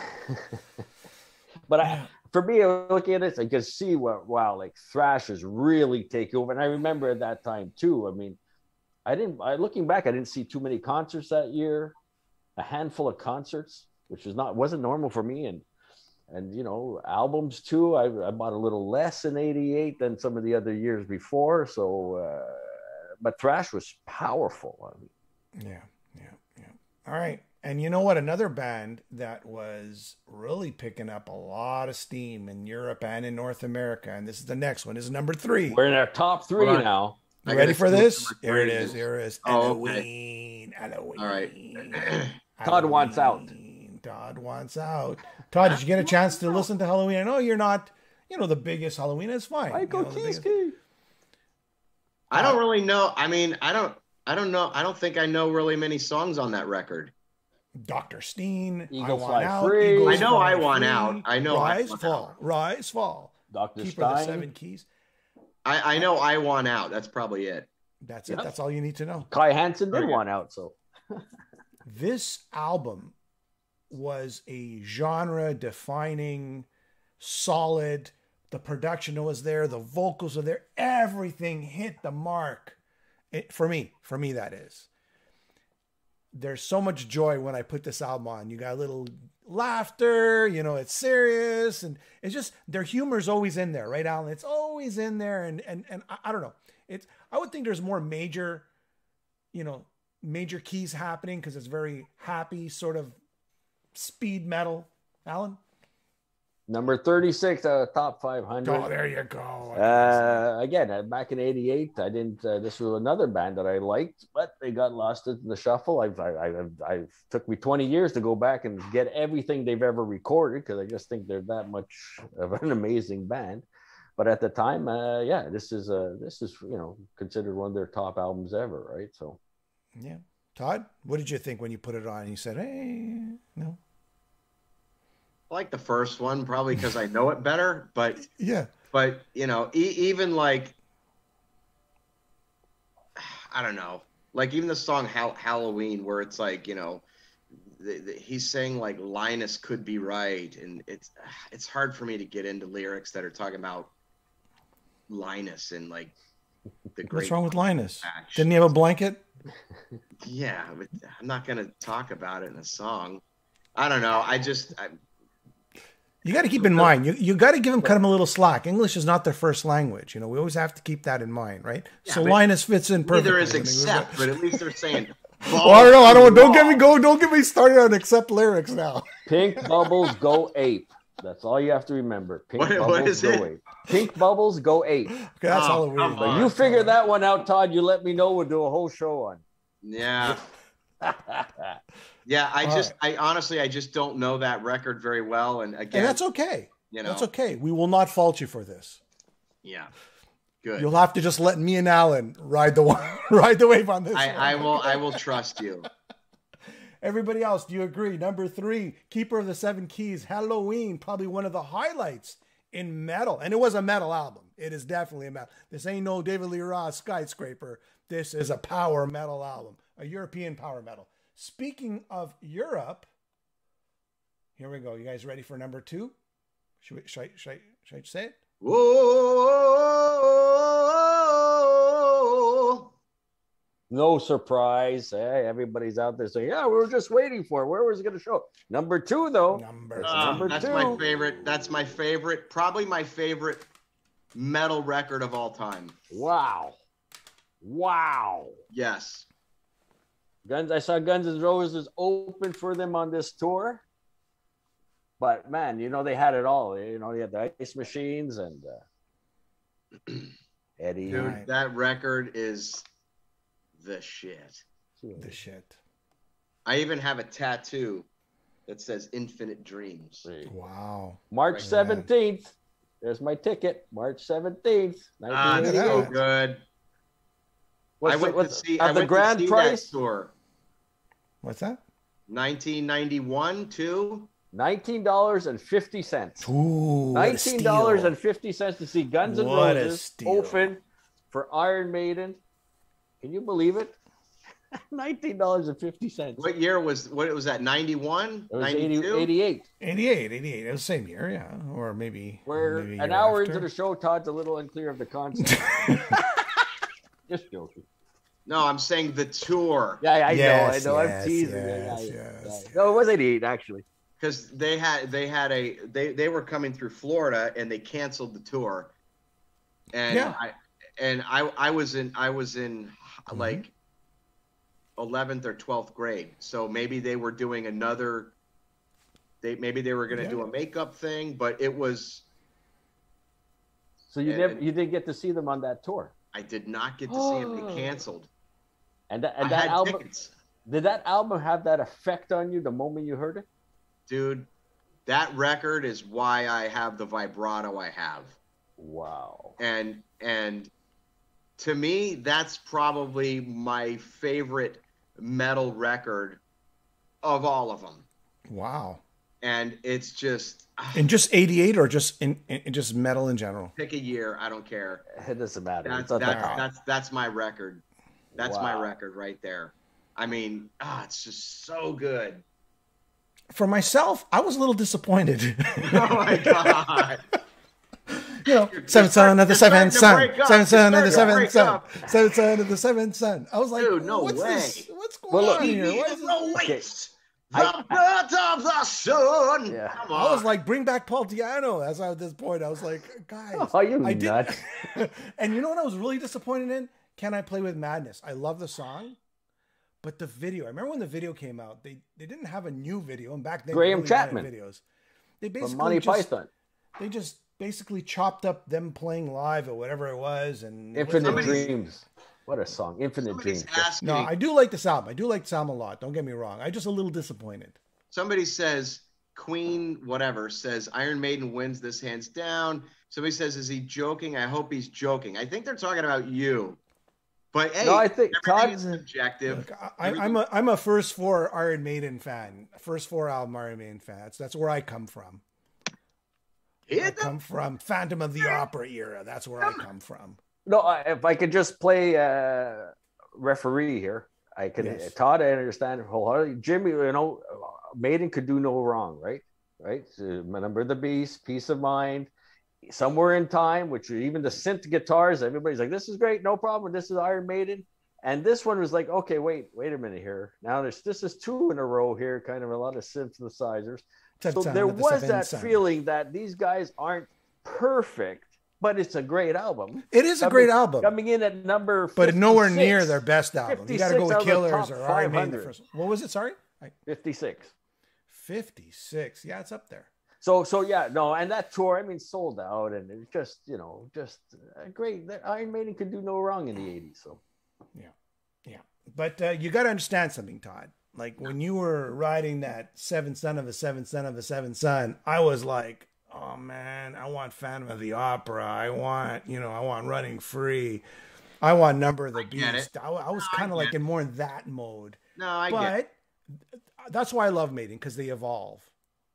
But for me, looking at it, I could see like thrash is really taking over. And I remember at that time too, I mean, looking back, I didn't see too many concerts that year. A handful of concerts, which wasn't normal for me, and you know, albums too. I bought a little less in '88 than some of the other years before. So, but thrash was powerful. I mean, Yeah. All right. And you know what? Another band that was really picking up a lot of steam in Europe and in North America, and this is the next one. This is number 3. we're in our top 3 now. You ready for this? Here it is. Here it is. Oh, Halloween. Halloween. All right. Todd wants out. Todd wants out. Todd, did you get a chance to listen to Halloween? I know you're not, the biggest Halloween. It's fine. Michael Kiske. I don't really know. I mean, I don't know. I don't think I know really many songs on that record. Dr. Steen. Eagles I Fly Want Out. Free. Eagles I know Fly I Want Free, Out. I know I Rise, Want Fall. Out. Rise, Fall. Dr. Keeper of the Stein. 7 Keys. I know I Want Out. That's probably it. That's it. That's all you need to know. Kai Hansen did want out, so. This album was a genre-defining, solid. The production was there. The vocals are there. Everything hit the mark. For me, that is. There's so much joy when I put this album on. You got a little laughter, it's serious, and it's just their humor is always in there, right, Alan? It's always in there, and I don't know. I would think there's more major keys happening because it's very happy, sort of speed metal. Alan? Number 36 out of top 500. Oh, there you go. Again, back in '88, I didn't. This was another band that I liked, but they got lost in the shuffle. I took me 20 years to go back and get everything they've ever recorded because I just think they're that much of an amazing band. But at the time, this is considered one of their top albums ever, right? So, yeah. Todd, what did you think when you put it on? And you said, "Hey, no." I like the first one probably because I know it better, but yeah. But even like, I don't know, like even the song Halloween, where it's like he's saying like Linus could be right, and it's hard for me to get into lyrics that are talking about Linus and like the great. What's wrong with Linus? Match. Didn't he have a blanket? Yeah, but I'm not gonna talk about it in a song. I don't know. You got to keep in mind, you got to give them kind of a little slack. English is not their first language. We always have to keep that in mind, right? Yeah, so Linus fits in perfectly. Neither is accept, but at least they're saying. Well, I don't know. Don't get me started on accept lyrics now. Pink bubbles go ape. That's all you have to remember. Pink bubbles go ape. Pink bubbles go ape. Okay, that's Halloween. But you figure that one out, Todd. You let me know. We'll do a whole show on. Yeah. Yeah, I honestly just don't know that record very well, and again, and that's okay. That's okay. We will not fault you for this. Yeah, good. You'll have to just let me and Alan ride the wave on this. I will trust you. Everybody else, do you agree? Number 3, Keeper of the 7 Keys, Halloween, probably one of the highlights in metal, and it was a metal album. It is definitely a metal. This ain't no David Lee Roth skyscraper. This is a power metal album, a European power metal. Speaking of Europe, here we go. You guys ready for number 2? Should I say it? Whoa! No surprise. Hey, everybody's out there saying, "Yeah, we were just waiting for it. Where was it going to show?" Number 2, though. Number 2. That's my favorite. That's my favorite. Probably my favorite metal record of all time. Wow. Yes. I saw Guns N' Roses open for them on this tour. But, man, they had it all. They had the Ice Machines and Eddie. Dude, that record is the shit. The shit. I even have a tattoo that says Infinite Dreams. Wow. March 17th. There's my ticket. March 17th. That's so good. I went to see that tour. What's that? 1991 too. $19.50. Ooh, $19.50 to see Guns N' Roses open for Iron Maiden. Can you believe it? $19.50. What year was that? 91? It was 92? 88. 88. It was the same year, yeah. Or maybe. We're an hour into the show. Todd's a little unclear of the concept. Just joking. No, I'm saying the tour. Yeah, I Yes, know. I'm yes, teasing. yes, Yeah. yes. No, it was 88 actually. Because they were coming through Florida and they canceled the tour. And Yeah. I was in like 11th or 12th grade. So maybe they were doing another. Maybe they were going to do a makeup thing, but it was. So you didn't get to see them on that tour. I did not get to see them. They canceled. And I that had album, tickets. did that album have that effect on you the moment you heard it? Dude, that record is why I have the vibrato I have. Wow. And to me, that's probably my favorite metal record of all of them. Wow. And it's just in just 88 or just in just metal in general? Pick a year, I don't care. It doesn't matter. That's my record. That's my record right there. I mean, it's just so good. For myself, I was a little disappointed. Oh my god. You know, seventh son of the seventh son, seventh son of the seventh son, seventh son of the seventh son. I was like, dude, no what's way. This? What's going on here? The birth of the sun. Yeah. Come on. I was like, bring back Paul Diano. As I at this point, I was like, guys, are you nuts? And you know what I was really disappointed in? Can I Play with Madness? I love the song, but the video. I remember when the video came out. They didn't have a new video, and back then Graham Chapman videos. They basically Monty Python. They just basically chopped up them playing live or whatever it was, and Infinite Dreams. What a song, Infinite Dreams. No, I do like this album. I do like this album a lot. Don't get me wrong. I'm just a little disappointed. Somebody says Queen, whatever, says Iron Maiden wins this hands down. Somebody says, is he joking? I hope he's joking. I think they're talking about you. But hey, no, I think Todd's subjective. Look, I'm a first four Iron Maiden fan. First four album Iron Maiden fan. That's where I come from. I come from Phantom of the Opera era. That's where I come from. No, if I could just play referee here, I could. Yes. Todd, I understand wholeheartedly. Jimmy, Maiden could do no wrong, right? Right. So, Number of the Beast, Peace of Mind, Somewhere in Time, which even the synth guitars, everybody's like, this is great, no problem. This is Iron Maiden. And this one was like, okay, wait a minute here. Now this is two in a row here, kind of a lot of synthesizers. So there was that feeling that these guys aren't perfect, but it's a great album. It is a great album. Coming in at number 56, but nowhere near their best album. You got to go with Killers or Iron Maiden first. What was it? Sorry? 56. 56. Yeah, it's up there. So yeah, no, and that tour, I mean, sold out, and it's just, just great. Iron Maiden could do no wrong in the 80s. So yeah. But you got to understand something, Todd. Like when you were riding that seventh son of a seventh son of a seventh son, I was like, oh man, I want Phantom of the Opera. I want Running Free. I want Number of the Beast. I was kind of like in more in that mode. No, I get it. That's why I love Maiden, because they evolve,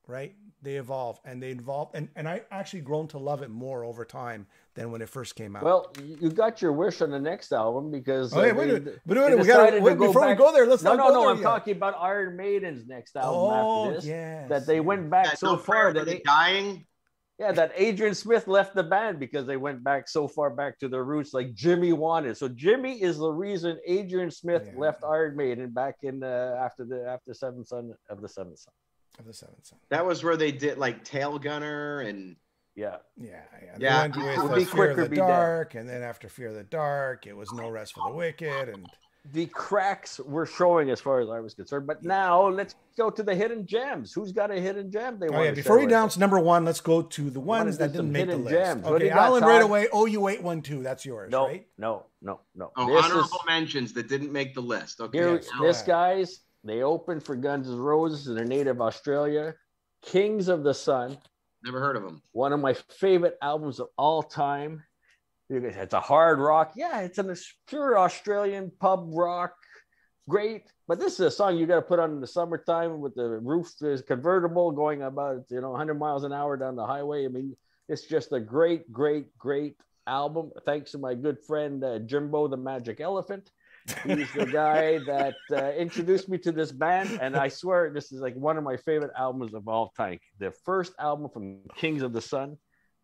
right? They evolve and I actually grown to love it more over time than when it first came out. Well, you got your wish on the next album because before we go there, let's no. I'm talking about Iron Maiden's next album after this. Yes, that they went back so far that they dying. Yeah, that Adrian Smith left the band because they went back so far back to their roots, like Jimmy wanted. So Jimmy is the reason Adrian Smith left Iron Maiden back in after Seventh Son of the Seventh Son. That was where they did like Tail Gunner and yeah. They went with Fear of the Dark, and then after Fear of the Dark, it was No Rest for the Wicked, and the cracks were showing as far as I was concerned. But now let's go to the hidden gems. Who's got a hidden gem they want to before we announce number one, let's go to the ones that didn't make the list. Gems. Okay, Alan, right away. OU812, that's yours, right? No. Oh, honorable mentions that didn't make the list. Okay, guys. They opened for Guns N' Roses in their native Australia. Kings of the Sun. Never heard of them. One of my favorite albums of all time. It's a hard rock. Yeah, it's a pure Australian pub rock. Great. But this is a song you got to put on in the summertime with the roof is convertible going about 100 miles an hour down the highway. I mean, it's just a great album. Thanks to my good friend Jimbo the Magic Elephant. He's the guy that introduced me to this band, and I swear this is like one of my favorite albums of all time. The first album from Kings of the Sun,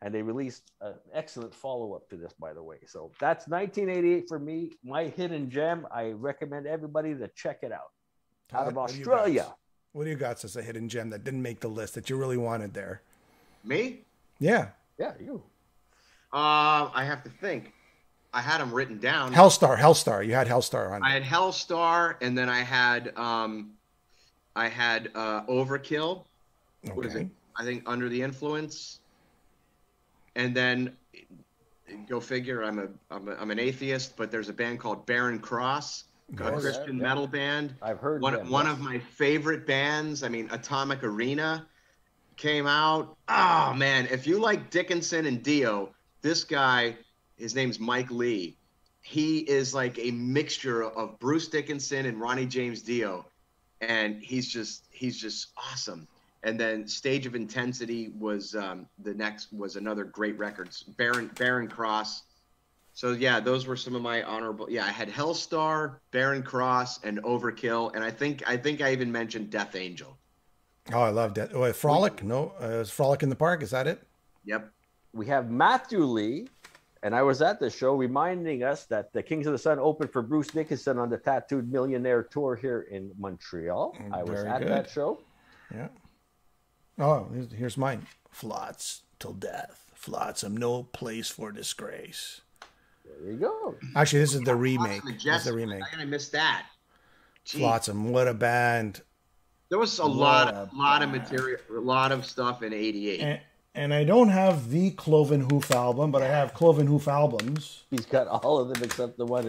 And they released an excellent follow-up to this, by the way. So that's 1988 for me. My hidden gem. I recommend everybody to check it out. Out of Australia. What do you got as a hidden gem that didn't make the list that you really wanted there? Me? Yeah. Yeah, you. I have to think. I had them written down. Hellstar. You had Hellstar on. I had Hellstar, and then I had Overkill. Okay. What is it? I think Under the Influence. And then, go figure. I'm an atheist, but there's a band called Barren Cross, a Christian metal band. I've heard one of my favorite bands. I mean, Atomic Arena came out. Oh man, if you like Dickinson and Dio, this guy, his name's Mike Lee. He is like a mixture of Bruce Dickinson and Ronnie James Dio, and he's just awesome. And then Stage of Intensity was another great record. Barren Cross. So yeah, those were some of my honorable. Yeah, I had Hellstar, Barren Cross, and Overkill, and I think I even mentioned Death Angel. Oh, I love that. Oh, Frolic? No, it's Frolic in the Park. Is that it? Yep. We have Matthew Lee, and I was at the show reminding us that the Kings of the Sun opened for Bruce Dickinson on the Tattooed Millionaire tour here in Montreal. I was at that show. Yeah. Oh, here's mine. Flotsam till death. Flotsam, no place for disgrace. There you go. Actually, this is the remake. This is the remake. I missed that. Jeez. Flotsam, what a band. There was a lot of material, a lot of stuff in '88. And I don't have the Cloven Hoof album, but I have Cloven Hoof albums. He's got all of them except the one.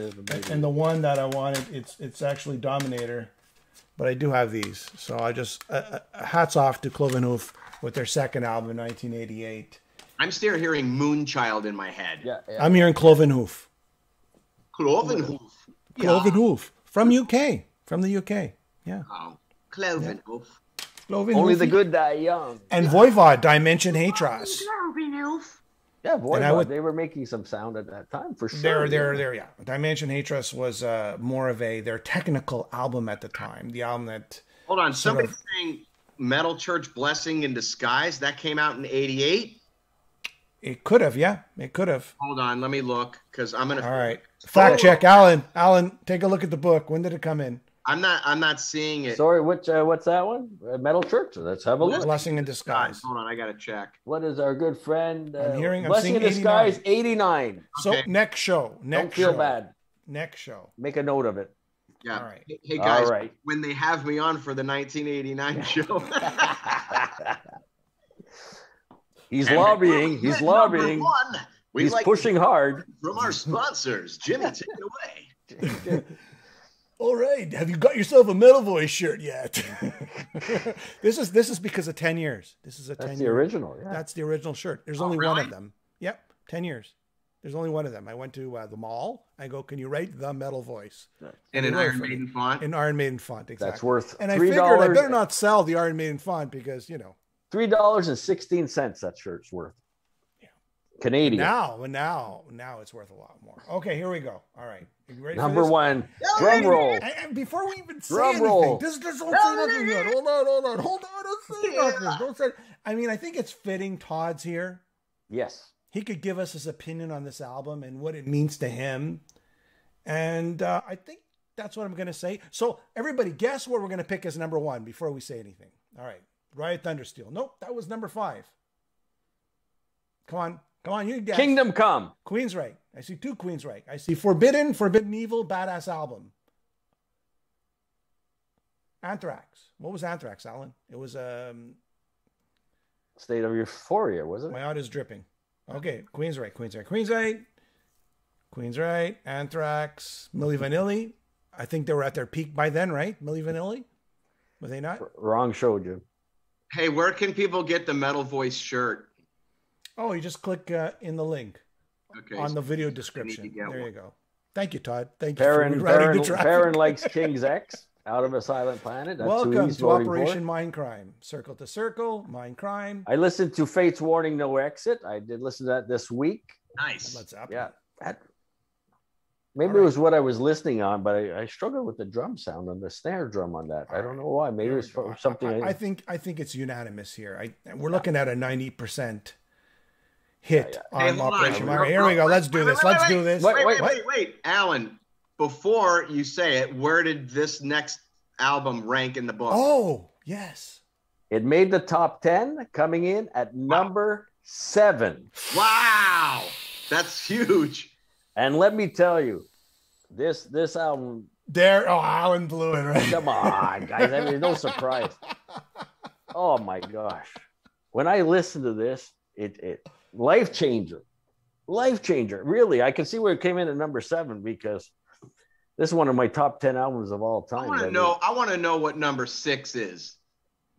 And the one that I wanted, it's actually Dominator. But I do have these. So I just, hats off to Cloven Hoof with their second album in 1988. I'm still hearing Moonchild in my head. Yeah. I'm hearing Cloven Hoof. Cloven Hoof. Cloven Hoof. From UK. From the UK. Yeah. Oh, Cloven Hoof. Only the good die young. And Voivod, Dimension Hatros. Cloven Hoof. Yeah, Voivod, they were making some sound at that time for sure. Yeah. Dimension Hatros was more of their technical album at the time. The album that... Hold on, somebody's saying Metal Church Blessing in Disguise, that came out in '88? It could have, yeah. It could have. Hold on, let me look, because I'm going to... All right. Fact check, Alan. Alan, take a look at the book. When did it come in? I'm not seeing it. Sorry, what's that one? Metal Church. Let's have a look. Blessing in Disguise. Hold on, I gotta check. What is our good friend? I'm Blessing in Disguise, 89. So next show. Don't feel bad. Next show. Make a note of it. Yeah. All right. Hey guys, when they have me on for the 1989 show. He's lobbying. He's lobbying. He's pushing hard. From our sponsors, Jimmy, take it away. All right, have you got yourself a Metal Voice shirt yet? This is because of 10 years. This is That's the original. Yeah. That's the original shirt. There's only one of them. Yep, 10 years. There's only one of them. I went to the mall. I go, can you write the Metal Voice? In an Iron Maiden font? In Iron Maiden font, exactly. That's worth $3. And I figured I better not sell the Iron Maiden font because, $3.16 that shirt's worth. Canadian. Now it's worth a lot more. Okay, here we go. All right. You ready Number for this? one. Drum roll. And before we even say Drum anything, roll. Don't say nothing yet. Hold on. Don't say nothing. Don't say. I mean, I think it's fitting Todd's here. Yes. He could give us his opinion on this album and what it means to him. And I think that's what I'm going to say. So everybody, guess what we're going to pick as number one before we say anything. All right. Riot Thundersteel. Nope, that was number 5. Come on, you guess. Kingdom Come. Queensryche. I see 2 Queensryche. I see Forbidden Evil, badass album. Anthrax. What was Anthrax, Alan? It was State of Euphoria, was it? My eye is dripping. Okay, Queensryche, Anthrax, Milli Vanilli. I think they were at their peak by then, right? Milli Vanilli? Were they not? Wrong show, Jim. Hey, where can people get the Metal Voice shirt? Oh, you just click in the link on the video description. There you go. Thank you, Todd. Thank you for routing the traffic. Perrin likes King's X, Out of a Silent Planet. That's Welcome to Operation Mindcrime. Circle to Circle, Mindcrime. I listened to Fate's Warning, No Exit. I did listen to that this week. Nice. Yeah. Maybe it was what I was listening on, but I struggled with the drum sound on the snare drum on that. I don't know why. Maybe it's something. I think it's unanimous here. We're looking at a 90%. hit Hey, on hold Operation on. Mindcrime. Here we go. Let's do this. Let's do this. Wait. Alan, before you say it, where did this next album rank in the book? Oh, yes. It made the top 10, coming in at number 7. Wow. That's huge. And let me tell you, this album. Alan blew it, right? Come on, guys. I mean, no surprise. Oh my gosh. When I listen to this, it life changer. Really. I can see where it came in at number 7 because this is one of my top 10 albums of all time. I want to know what number 6 is.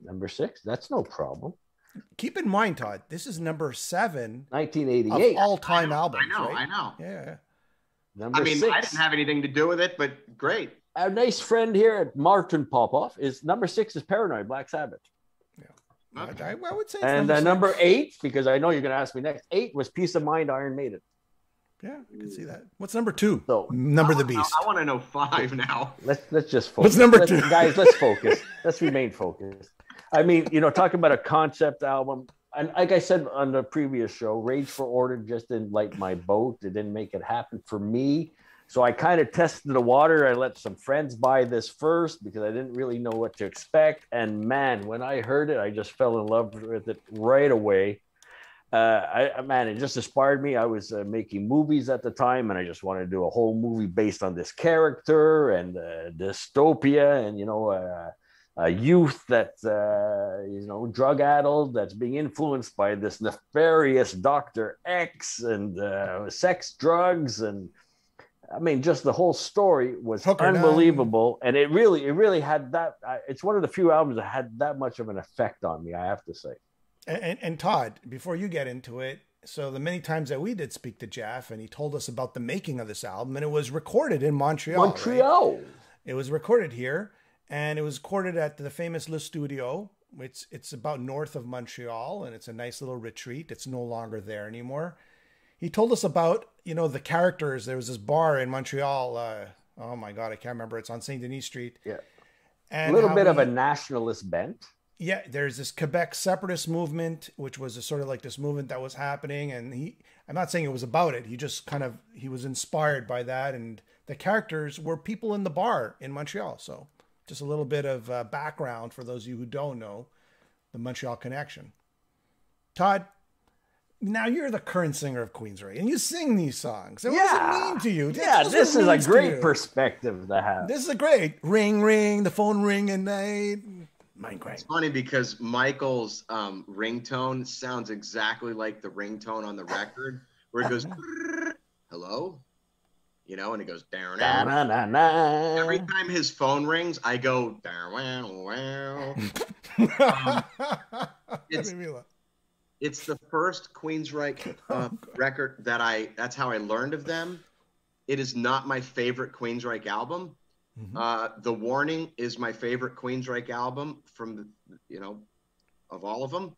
Number 6? That's no problem. Keep in mind, Todd, this is number 7 1988 of all-time albums. I know. Yeah. Number 6. I didn't have anything to do with it, but great. Our nice friend here at Martin Popoff is number 6 is Paranoid, Black Sabbath. Yeah. Okay. I would say. And number 8, because I know you're going to ask me next. 8 was Peace of Mind, Iron Maiden. Yeah, I can see that. What's number 2? So, Number the Beast. I want to know 5 now. Let's just focus. What's number 2? Guys, let's focus. Let's remain focused. I mean, talking about a concept album, and like I said on the previous show, Rage for Order just didn't light my boat. It didn't make it happen for me. So I kind of tested the water. I let some friends buy this first because I didn't really know what to expect. And man, when I heard it, I just fell in love with it right away. It just inspired me. I was making movies at the time, and I just wanted to do a whole movie based on this character and dystopia, and a youth that drug addled, that's being influenced by this nefarious Dr. X and sex, drugs, and I mean, just the whole story was unbelievable, and it really had that. It's one of the few albums that had that much of an effect on me, I have to say. And Todd, before you get into it, so the many times that we did speak to Jeff, and he told us about the making of this album, and it was recorded in Montreal. Right? It was recorded here, and it was recorded at the famous Le Studio. It's about north of Montreal, and it's a nice little retreat. It's no longer there anymore. He told us about, the characters. There was this bar in Montreal. Oh my God, I can't remember. It's on Saint Denis Street. Yeah. And a little bit of a nationalist bent. Yeah, there's this Quebec separatist movement, which was a sort of like this movement that was happening. And I'm not saying it was about it. He just he was inspired by that. And the characters were people in the bar in Montreal. So just a little bit of background for those of you who don't know the Montreal connection. Todd, now you're the current singer of Queensrÿche, and you sing these songs. What does it mean to you? This is a great perspective to have. This is a great ring, ring, the phone ring at night. It's funny because Michael's ringtone sounds exactly like the ringtone on the record, where it goes, hello, and it goes down. Every time his phone rings, I go down. It's the first Queensrÿche record that's how I learned of them. It is not my favorite Queensrÿche album. Mm-hmm. The Warning is my favorite Queensrÿche album from of all of them.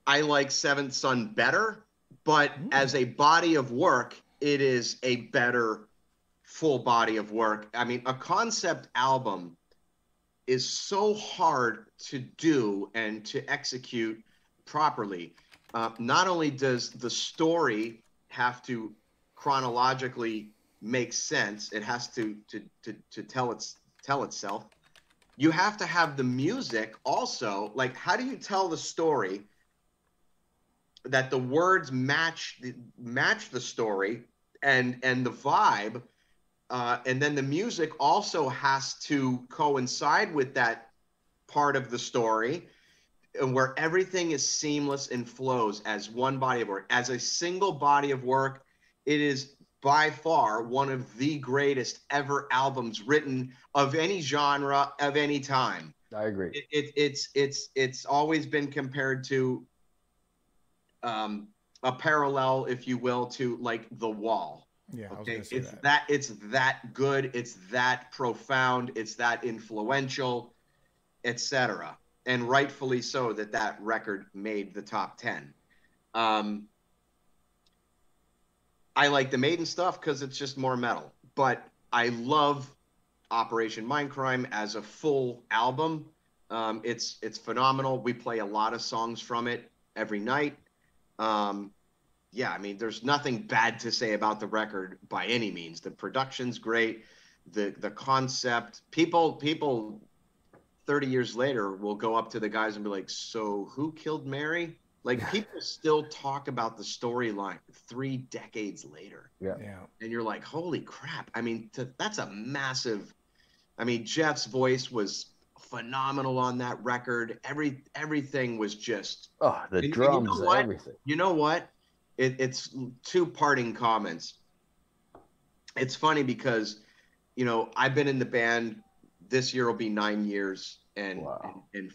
I like Seventh Son better, but as a body of work, it is a better full body of work. I mean, a concept album is so hard to do and to execute properly. Not only does the story have to chronologically make sense, it has to tell itself. You have to have the music also. Like, how do you tell the story that the words match the story and the vibe, and then the music also has to coincide with that part of the story, and where everything is seamless and flows as one body of work, as a single body of work. It is by far one of the greatest ever albums written of any genre of any time. I agree. It's always been compared to a parallel, if you will, to like The Wall. Yeah, okay. It's that good, it's that profound, it's that influential, etc. And rightfully so that record made the top 10. I like the Maiden stuff because it's just more metal, but I love Operation Mindcrime as a full album. It's phenomenal. We play a lot of songs from it every night. Yeah, I mean, there's nothing bad to say about the record by any means. The production's great. The concept, people 30 years later will go up to the guys and be like, so who killed Mary? Like, people still talk about the storyline 3 decades later. Yeah. And you're like, holy crap. I mean, that's a massive, I mean, Jeff's voice was phenomenal on that record. Everything was just, the drums, you know everything. You know what? It's 2 parting comments. It's funny because, you know, I've been in the band. This year will be 9 years and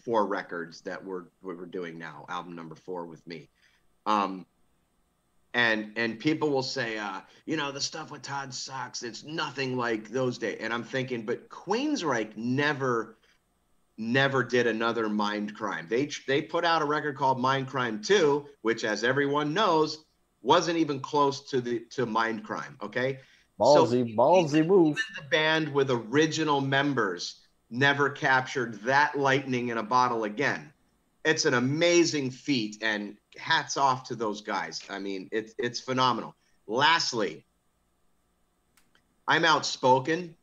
4 records that we're doing now. Album number 4 with me. And people will say, you know, the stuff with Todd sucks. It's nothing like those days. And I'm thinking, but Queensryche never did another Mind Crime. They put out a record called Mind Crime 2, which, as everyone knows, wasn't even close to Mind Crime. Okay. Ballsy move. The band with original members never captured that lightning in a bottle again. It's an amazing feat, and hats off to those guys. I mean, it's phenomenal. Lastly, I'm outspoken.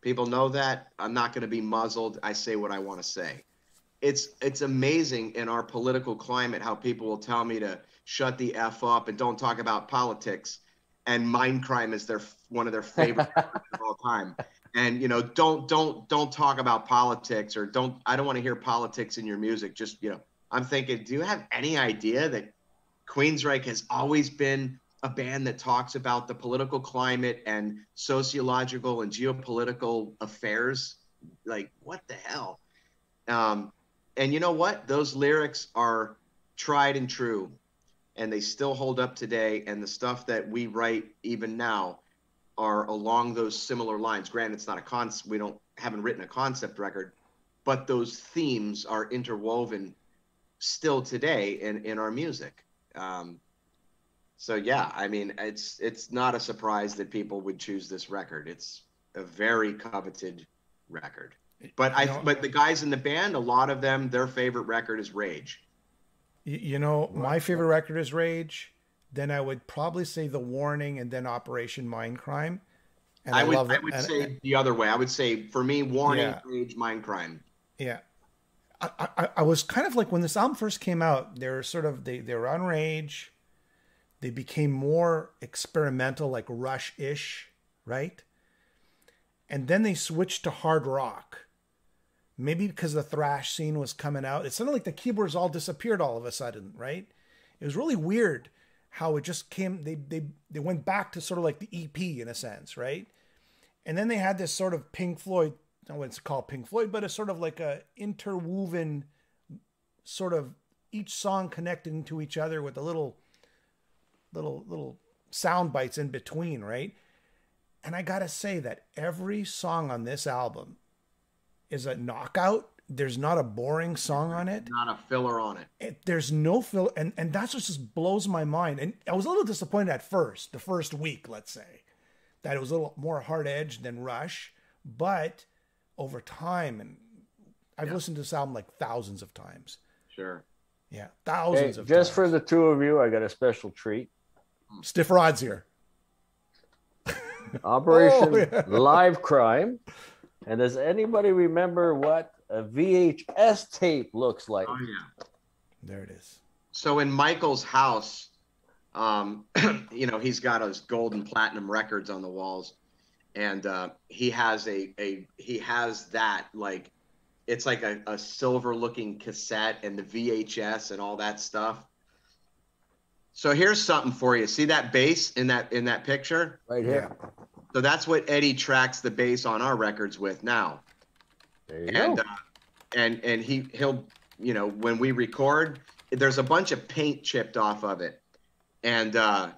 People know that. I'm not going to be muzzled. I say what I want to say. It's amazing in our political climate how people will tell me to shut the F up and don't talk about politics. And Mind Crime is one of their favorite of all time. And, you know, don't talk about politics, or I don't want to hear politics in your music. Just, you know, I'm thinking, do you have any idea that Queensryche has always been a band that talks about the political climate and sociological and geopolitical affairs? Like, what the hell? And you know what? Those lyrics are tried and true, and they still hold up today. And the stuff that we write even now are along those similar lines. Granted, it's not haven't written a concept record, but those themes are interwoven still today in our music. So yeah, I mean, it's not a surprise that people would choose this record. It's a very coveted record. But but the guys in the band, a lot of them, their favorite record is Rage. You know, my favorite record is Rage. Then I would probably say The Warning, and then Operation Mind Crime. And I would say the other way. I would say, for me, Warning, Rage, Mind Crime. Yeah. I was kind of like, when this album first came out, they were they were on Rage. They became more experimental, like Rush-ish, right? And then they switched to hard rock. Maybe because the thrash scene was coming out. It sounded like the keyboards all disappeared all of a sudden, right? It was really weird how it just came. They went back to sort of like the EP in a sense, right? And then they had this sort of Pink Floyd, I wouldn't call it Pink Floyd, but it's sort of like a interwoven sort of each song connecting to each other with a little sound bites in between, right? And I gotta say that every song on this album is a knockout. There's not a boring song on it. Not a filler on it. There's no filler. And that's what just blows my mind. And I was a little disappointed at first, the first week, let's say, that it was a little more hard-edged than Rush. But over time, and I've listened to this album like thousands of times. Sure. Yeah, thousands of times. Just for the 2 of you, I got a special treat. Stiff Rod's here. Operation Live Crime. And does anybody remember what a VHS tape looks like? Oh, yeah. There it is. So in Michael's house, you know, he's got his gold and platinum records on the walls. And he has that, like, it's like a silver looking cassette and the VHS and all that stuff. So here's something for you. See that bass in that picture? Right here. So that's what Eddie tracks the bass on our records with now. There you go. And he'll, you know, when we record, there's a bunch of paint chipped off of it. And I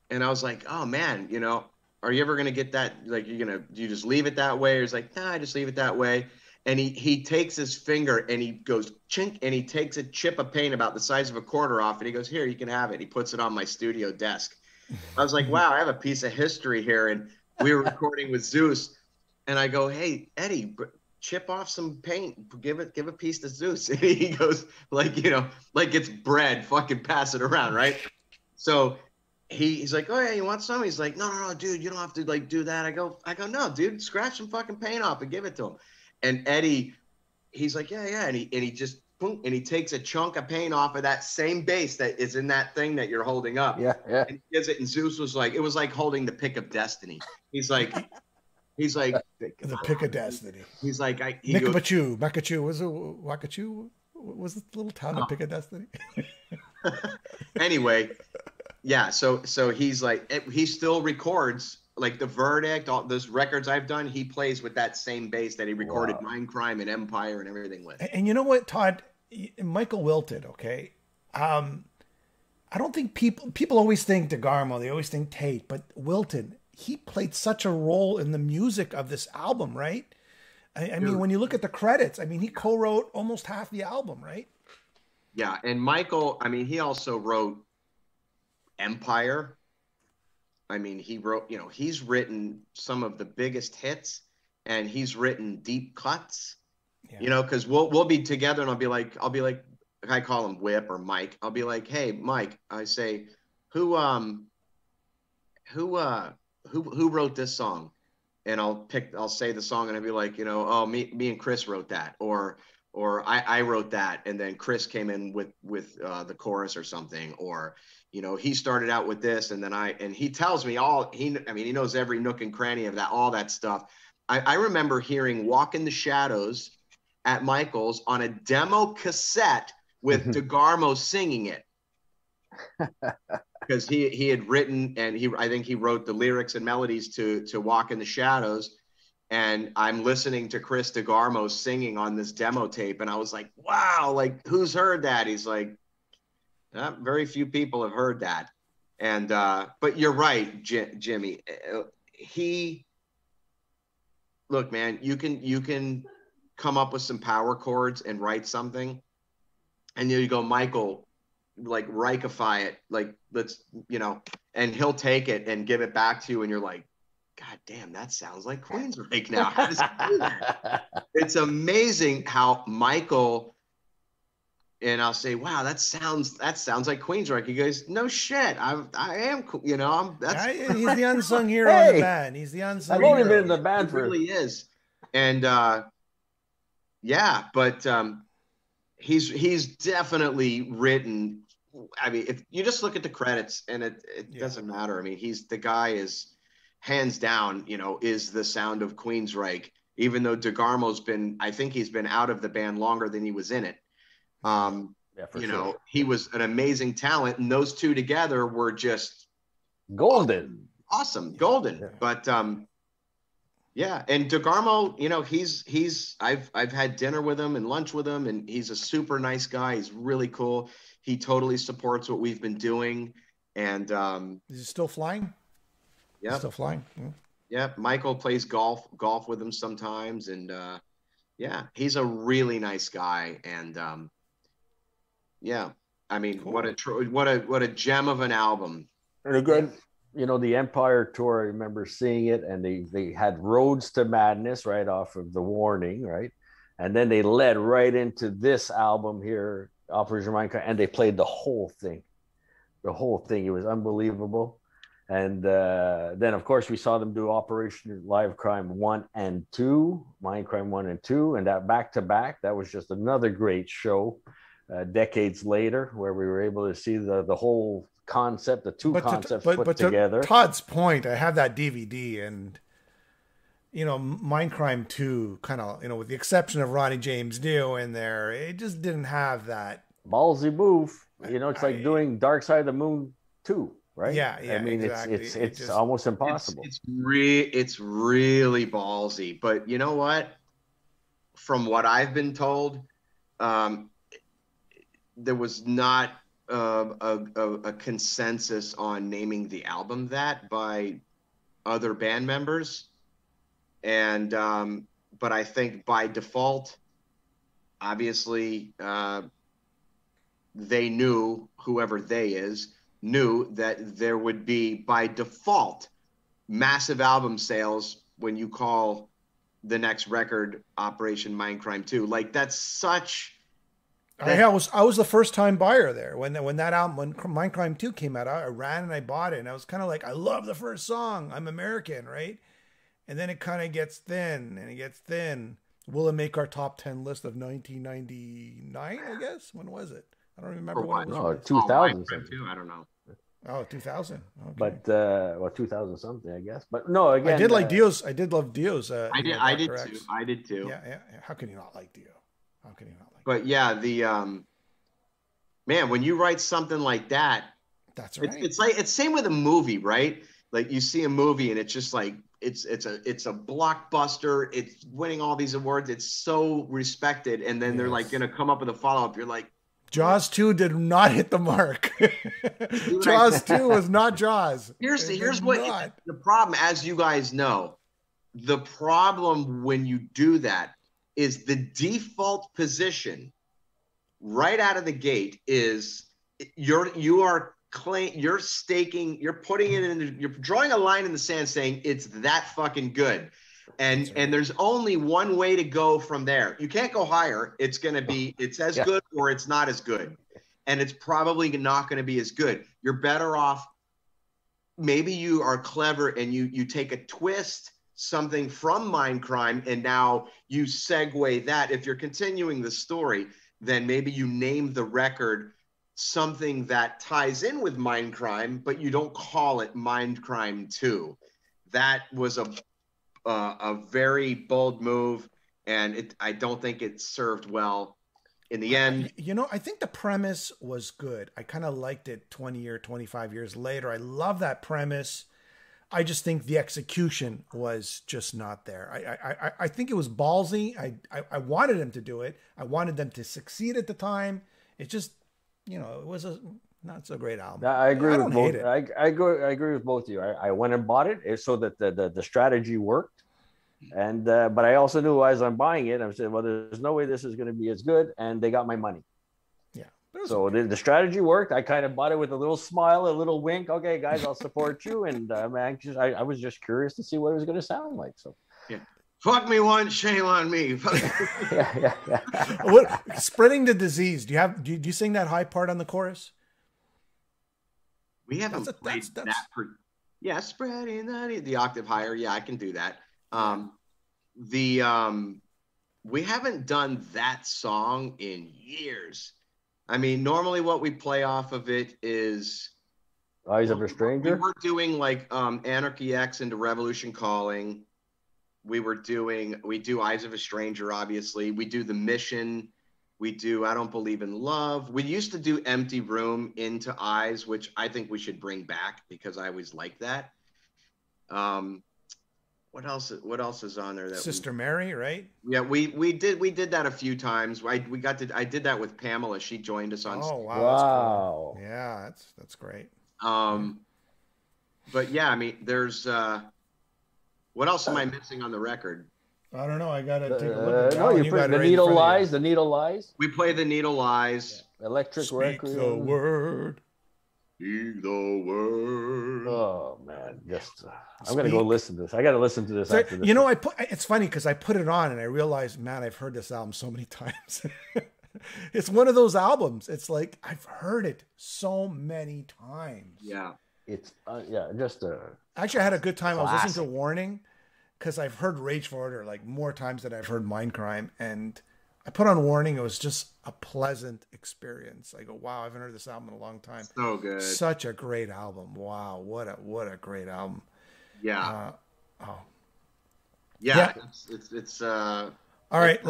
was like, oh man, you know, are you ever gonna get that? Like, do you just leave it that way? Or he's like, nah, I just leave it that way. And he takes his finger and he goes chink, and he takes a chip of paint about the size of a quarter off, and he goes, here, you can have it. He puts it on my studio desk. I was like, wow, I have a piece of history here. And we were recording with Zeus, and I go, hey, Eddie, chip off some paint, give a piece to Zeus. And he goes, like, like it's bread, fucking pass it around, right? So he's like, oh yeah, you want some? He's like, no, dude, you don't have to like do that. I go, no, dude, scratch some fucking paint off and give it to him. And Eddie, he's like, yeah, and he just boom, and he takes a chunk of paint off of that same base that is in that thing that you're holding up. Yeah. And he gives it, and Zeus was like, it was like holding the pick of destiny. He's like, The pick of destiny. He's like, Makachu, was it Wakachu? Was it the little town of Pick of Destiny? Anyway, yeah. So he's like, he still records like The Verdict, all those records I've done. He plays with that same bass that he recorded Mindcrime and Empire and everything with. And you know what, Todd? Michael Wilton. Okay, I don't think people always think DeGarmo. They always think Tate, but Wilton. He played such a role in the music of this album, right? I mean, when you look at the credits, I mean, he co-wrote almost half the album, right? Yeah, and Michael, I mean, he also wrote Empire. I mean, he wrote, he's written some of the biggest hits, and he's written deep cuts. Yeah. Because we'll be together, and I'll be like, I call him Whip or Mike. I'll be like, hey, Mike, I say, who wrote this song? And I'll say the song, and I'll be like, oh, me and Chris wrote that, or I wrote that, and then Chris came in with the chorus or something, or he started out with this, and then and he tells me he knows every nook and cranny of that, all that stuff. I remember hearing "Walk in the Shadows" at Michael's on a demo cassette with DeGarmo singing it. Because he had written, and I think he wrote the lyrics and melodies to Walk in the Shadows, and I'm listening to Chris DeGarmo singing on this demo tape, and I was like, wow, like, who's heard that? He's like, very few people have heard that. And but you're right, Jimmy. Look, man, you can come up with some power chords and write something, and then you go, Michael, like, Reichify it, like, let's, and he'll take it and give it back to you, and you're like, God damn, that sounds like Queensryche now. How does he do that? It's amazing how Michael, and I'll say, wow, that sounds like Queensryche. He goes, no shit, I am cool, he's the unsung hero in the band. He's the unsung hero. I've only been in the band for, really is. And yeah, but he's definitely written. I mean, if you just look at the credits, and it doesn't matter. I mean, the guy is hands down, is the sound of Queensryche, even though DeGarmo's he's been out of the band longer than he was in it. Sure. He was an amazing talent, and those two together were just golden. Awesome. Golden. Yeah. But yeah, and DeGarmo, I've had dinner with him and lunch with him, and he's a super nice guy. He's really cool. He totally supports what we've been doing. And is he still flying? Yeah, still flying. Yeah, Michael plays golf with him sometimes, and yeah, he's a really nice guy. And yeah, I mean, cool. what a gem of an album. And a good, the Empire tour. I remember seeing it, and they had Roads to Madness right off of The Warning, right, and then they led right into this album here, Operation Mindcrime, and they played the whole thing. It was unbelievable. And then, of course, we saw them do Operation Live Crime 1 and 2, Mindcrime 1 and 2, and that back-to-back. That was just another great show decades later, where we were able to see the whole concept, the two concepts put together. To Todd's point, I have that DVD, and, Mindcrime 2, kind of, with the exception of Ronnie James Dio in there, it just didn't have that. Ballsy move. It's like doing Dark Side of the Moon 2. Right? Yeah. I mean, exactly. It's just, almost impossible. It's really ballsy. But you know what? From what I've been told, there was not a consensus on naming the album that by other band members, and but I think by default, obviously, they knew, whoever they is, knew that there would be, by default, massive album sales when you call the next record, Operation Mindcrime 2. Like that's such. I was the first time buyer there when that album, when Mindcrime 2 came out. I ran and I bought it, and I was kind of like, I love the first song. I'm American, right? And then it kind of gets thin and it gets thin. Will it make our top 10 list of 1999? I guess. When was it? I don't remember when it was. No, 2000 too. I don't know. Oh, 2000. Okay. But 2000 something, I guess. But no, again, I did like Dio's. I did love Dio's. I did too. I did too. Yeah. How can you not like Dio? How can you not like? But yeah, the man, when you write something like that, that's right. It's like it's same with a movie, right? Like you see a movie and it's just like it's a blockbuster. It's winning all these awards. It's so respected, and then they're like gonna come up with a follow up. You're like, Jaws 2 did not hit the mark. Jaws 2 was not Jaws. Here's what the problem, as you guys know, the problem when you do that is the default position right out of the gate is you're putting it in, you're drawing a line in the sand saying it's that fucking good. And there's only one way to go from there. You can't go higher. It's going to be, it's as good or it's not as good. And it's probably not going to be as good. You're better off. Maybe you are clever and you take a twist, something from Mindcrime, and now you segue that. If you're continuing the story, then maybe you name the record something that ties in with Mindcrime, but you don't call it Mindcrime 2. That was a very bold move, and I don't think it served well in the end. You know, I think the premise was good. I kind of liked it 20 or 25 years later. I love that premise. I just think the execution was just not there. I think it was ballsy. I wanted them to do it. I wanted them to succeed at the time. It just, you know, it was a not so great album. I agree with both. I agree with both of you. I went and bought it so that the strategy worked, and but I also knew as I'm buying it, I'm saying, well, there's no way this is going to be as good, and they got my money. Yeah. So the strategy worked. I kind of bought it with a little smile, a little wink. Okay, guys, I'll support you. And I'm anxious. I was just curious to see what it was going to sound like. So yeah. Fuck me once, shame on me. yeah. What, spreading the disease? Do you sing that high part on the chorus? We haven't played that. Yeah, spreading the octave higher. Yeah, I can do that. We haven't done that song in years. I mean, normally what we play off of it is Eyes of a Stranger. We were doing like Anarchy X into Revolution Calling. We do Eyes of a Stranger, obviously. We do The Mission. We do I Don't Believe in Love. We used to do Empty Room into Eyes, which I think we should bring back because I always like that. What else is on there? Sister Mary, right? Yeah, we did that a few times. I did that with Pamela. She joined us on. Oh wow! Wow. That's cool. Yeah, that's great. But yeah, I mean, there's what else am I missing on the record? I don't know. I gotta take a look. No, you put The Needle Lies. The Needle Lies. We play The Needle Lies. Yeah. Electric Speak Requiem. the word. Speak the word. Oh man, I'm gonna go listen to this. I gotta listen to this after this. You know, it's funny because I put it on and I realized, man, I've heard this album so many times. It's one of those albums. It's like I've heard it so many times. Yeah, it's just a. Actually, I had a good time. Classic. I was listening to Warning because I've heard Rage for Order like more times than I've heard Mindcrime, and I put on Warning. It was just a pleasant experience. I go, wow, I haven't heard this album in a long time. So good. Such a great album. Wow, what a great album. Yeah. Yeah. It's all right.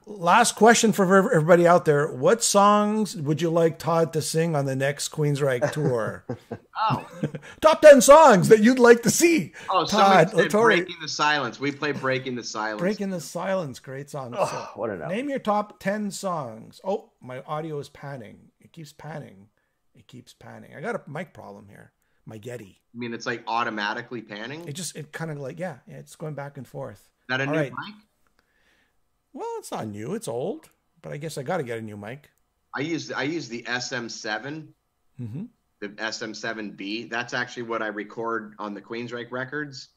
Last question for everybody out there. What songs would you like Todd to sing on the next Queensryche tour? Top 10 songs that you'd like to see. Oh, Todd LaTorre. Breaking the Silence. We play Breaking the Silence. Breaking the Silence. Great song. Oh, so, what an album. Name your top 10 songs. Oh, my audio is panning. It keeps panning. I got a mic problem here. My Yeti. I mean, it's like automatically panning? It kind of like, yeah, it's going back and forth. Is that a new mic? Well, it's not new. It's old, but I guess I got to get a new mic. I use the SM7, the SM7B. That's actually what I record on the Queensryche records.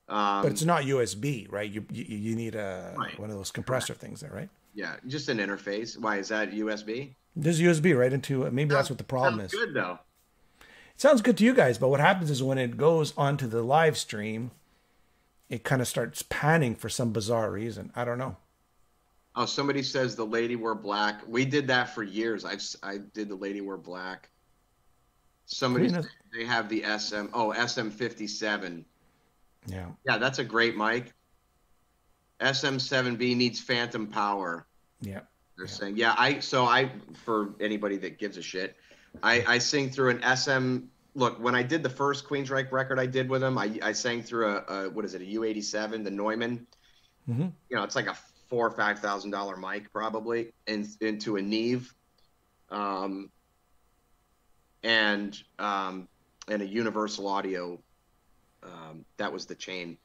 But it's not USB, right? You need Right. one of those compressor things there, right? Yeah, just an interface. Why is that USB? There's USB right into it. Maybe that's what the problem is. Good though. It sounds good to you guys, but what happens is when it goes onto the live stream, it kind of starts panning for some bizarre reason. I don't know. Oh, somebody says the Lady Wore Black. We did that for years. I did the Lady Wore Black. Somebody said they have the SM57. Yeah. Yeah, that's a great mic. SM7B needs phantom power. Yeah. They're saying, for anybody that gives a shit, I sing through an SM. Look, when I did the first Queensryche record I did with them, I sang through a U87, the Neumann. Mm-hmm. You know, it's like a $4,000 or $5,000 mic probably, into a Neve, and a Universal Audio. That was the chain.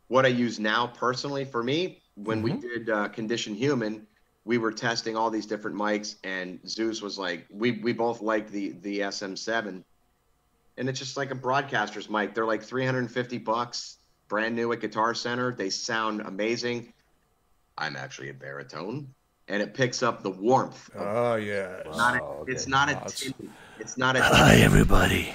What I use now personally for me, when we did Condition Human, we were testing all these different mics, and Zeus was like, we both liked the SM7, and it's just like a broadcaster's mic. They're like $350, brand new at Guitar Center. They sound amazing. I'm actually a baritone, and it picks up the warmth. Oh yeah. It's not a tinny. It's not a. Hi everybody.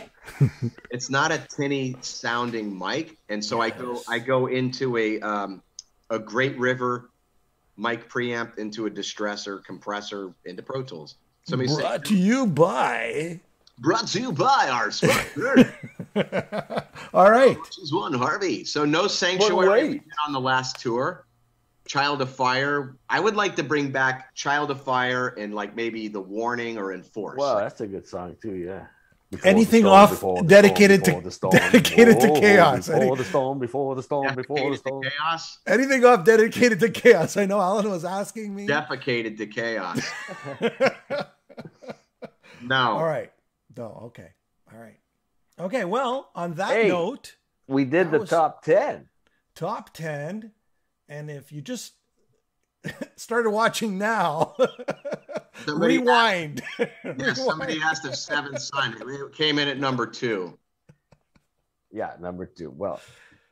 It's not a tinny sounding mic, and so I go into a Great River mic preamp into a distressor compressor into Pro Tools. Brought to you by our sponsor. All right. This one, Harvey. So no Sanctuary on the last tour. Child of Fire. I would like to bring back Child of Fire and like maybe The Warning or Enforce. Wow, that's a good song too. Yeah. Anything dedicated to chaos. Before the storm. Chaos. Anything off dedicated to chaos. I know Alan was asking me. Defecated to chaos. No. All right. No. Okay. All right. Okay. Well, on that note, we did the top 10. Top 10. And if you just started watching now, rewind. Somebody asked if Seven Son. It came in at number 2. Yeah, number 2. Well,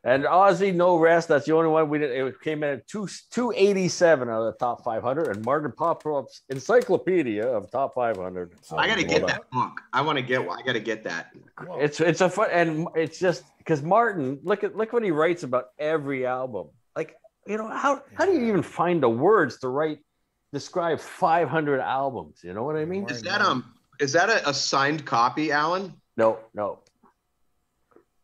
and Ozzy No Rest. That's the only one we did. It came in at 287 out of the top 500. And Martin Poprop's Encyclopedia of Top 500. So I got to get that book. I got to get that. It's a fun, and it's just because Martin. Look what he writes about every album. Like, you know, how do you even find the words to describe 500 albums? You know what I mean? Is that a signed copy, Alan? No.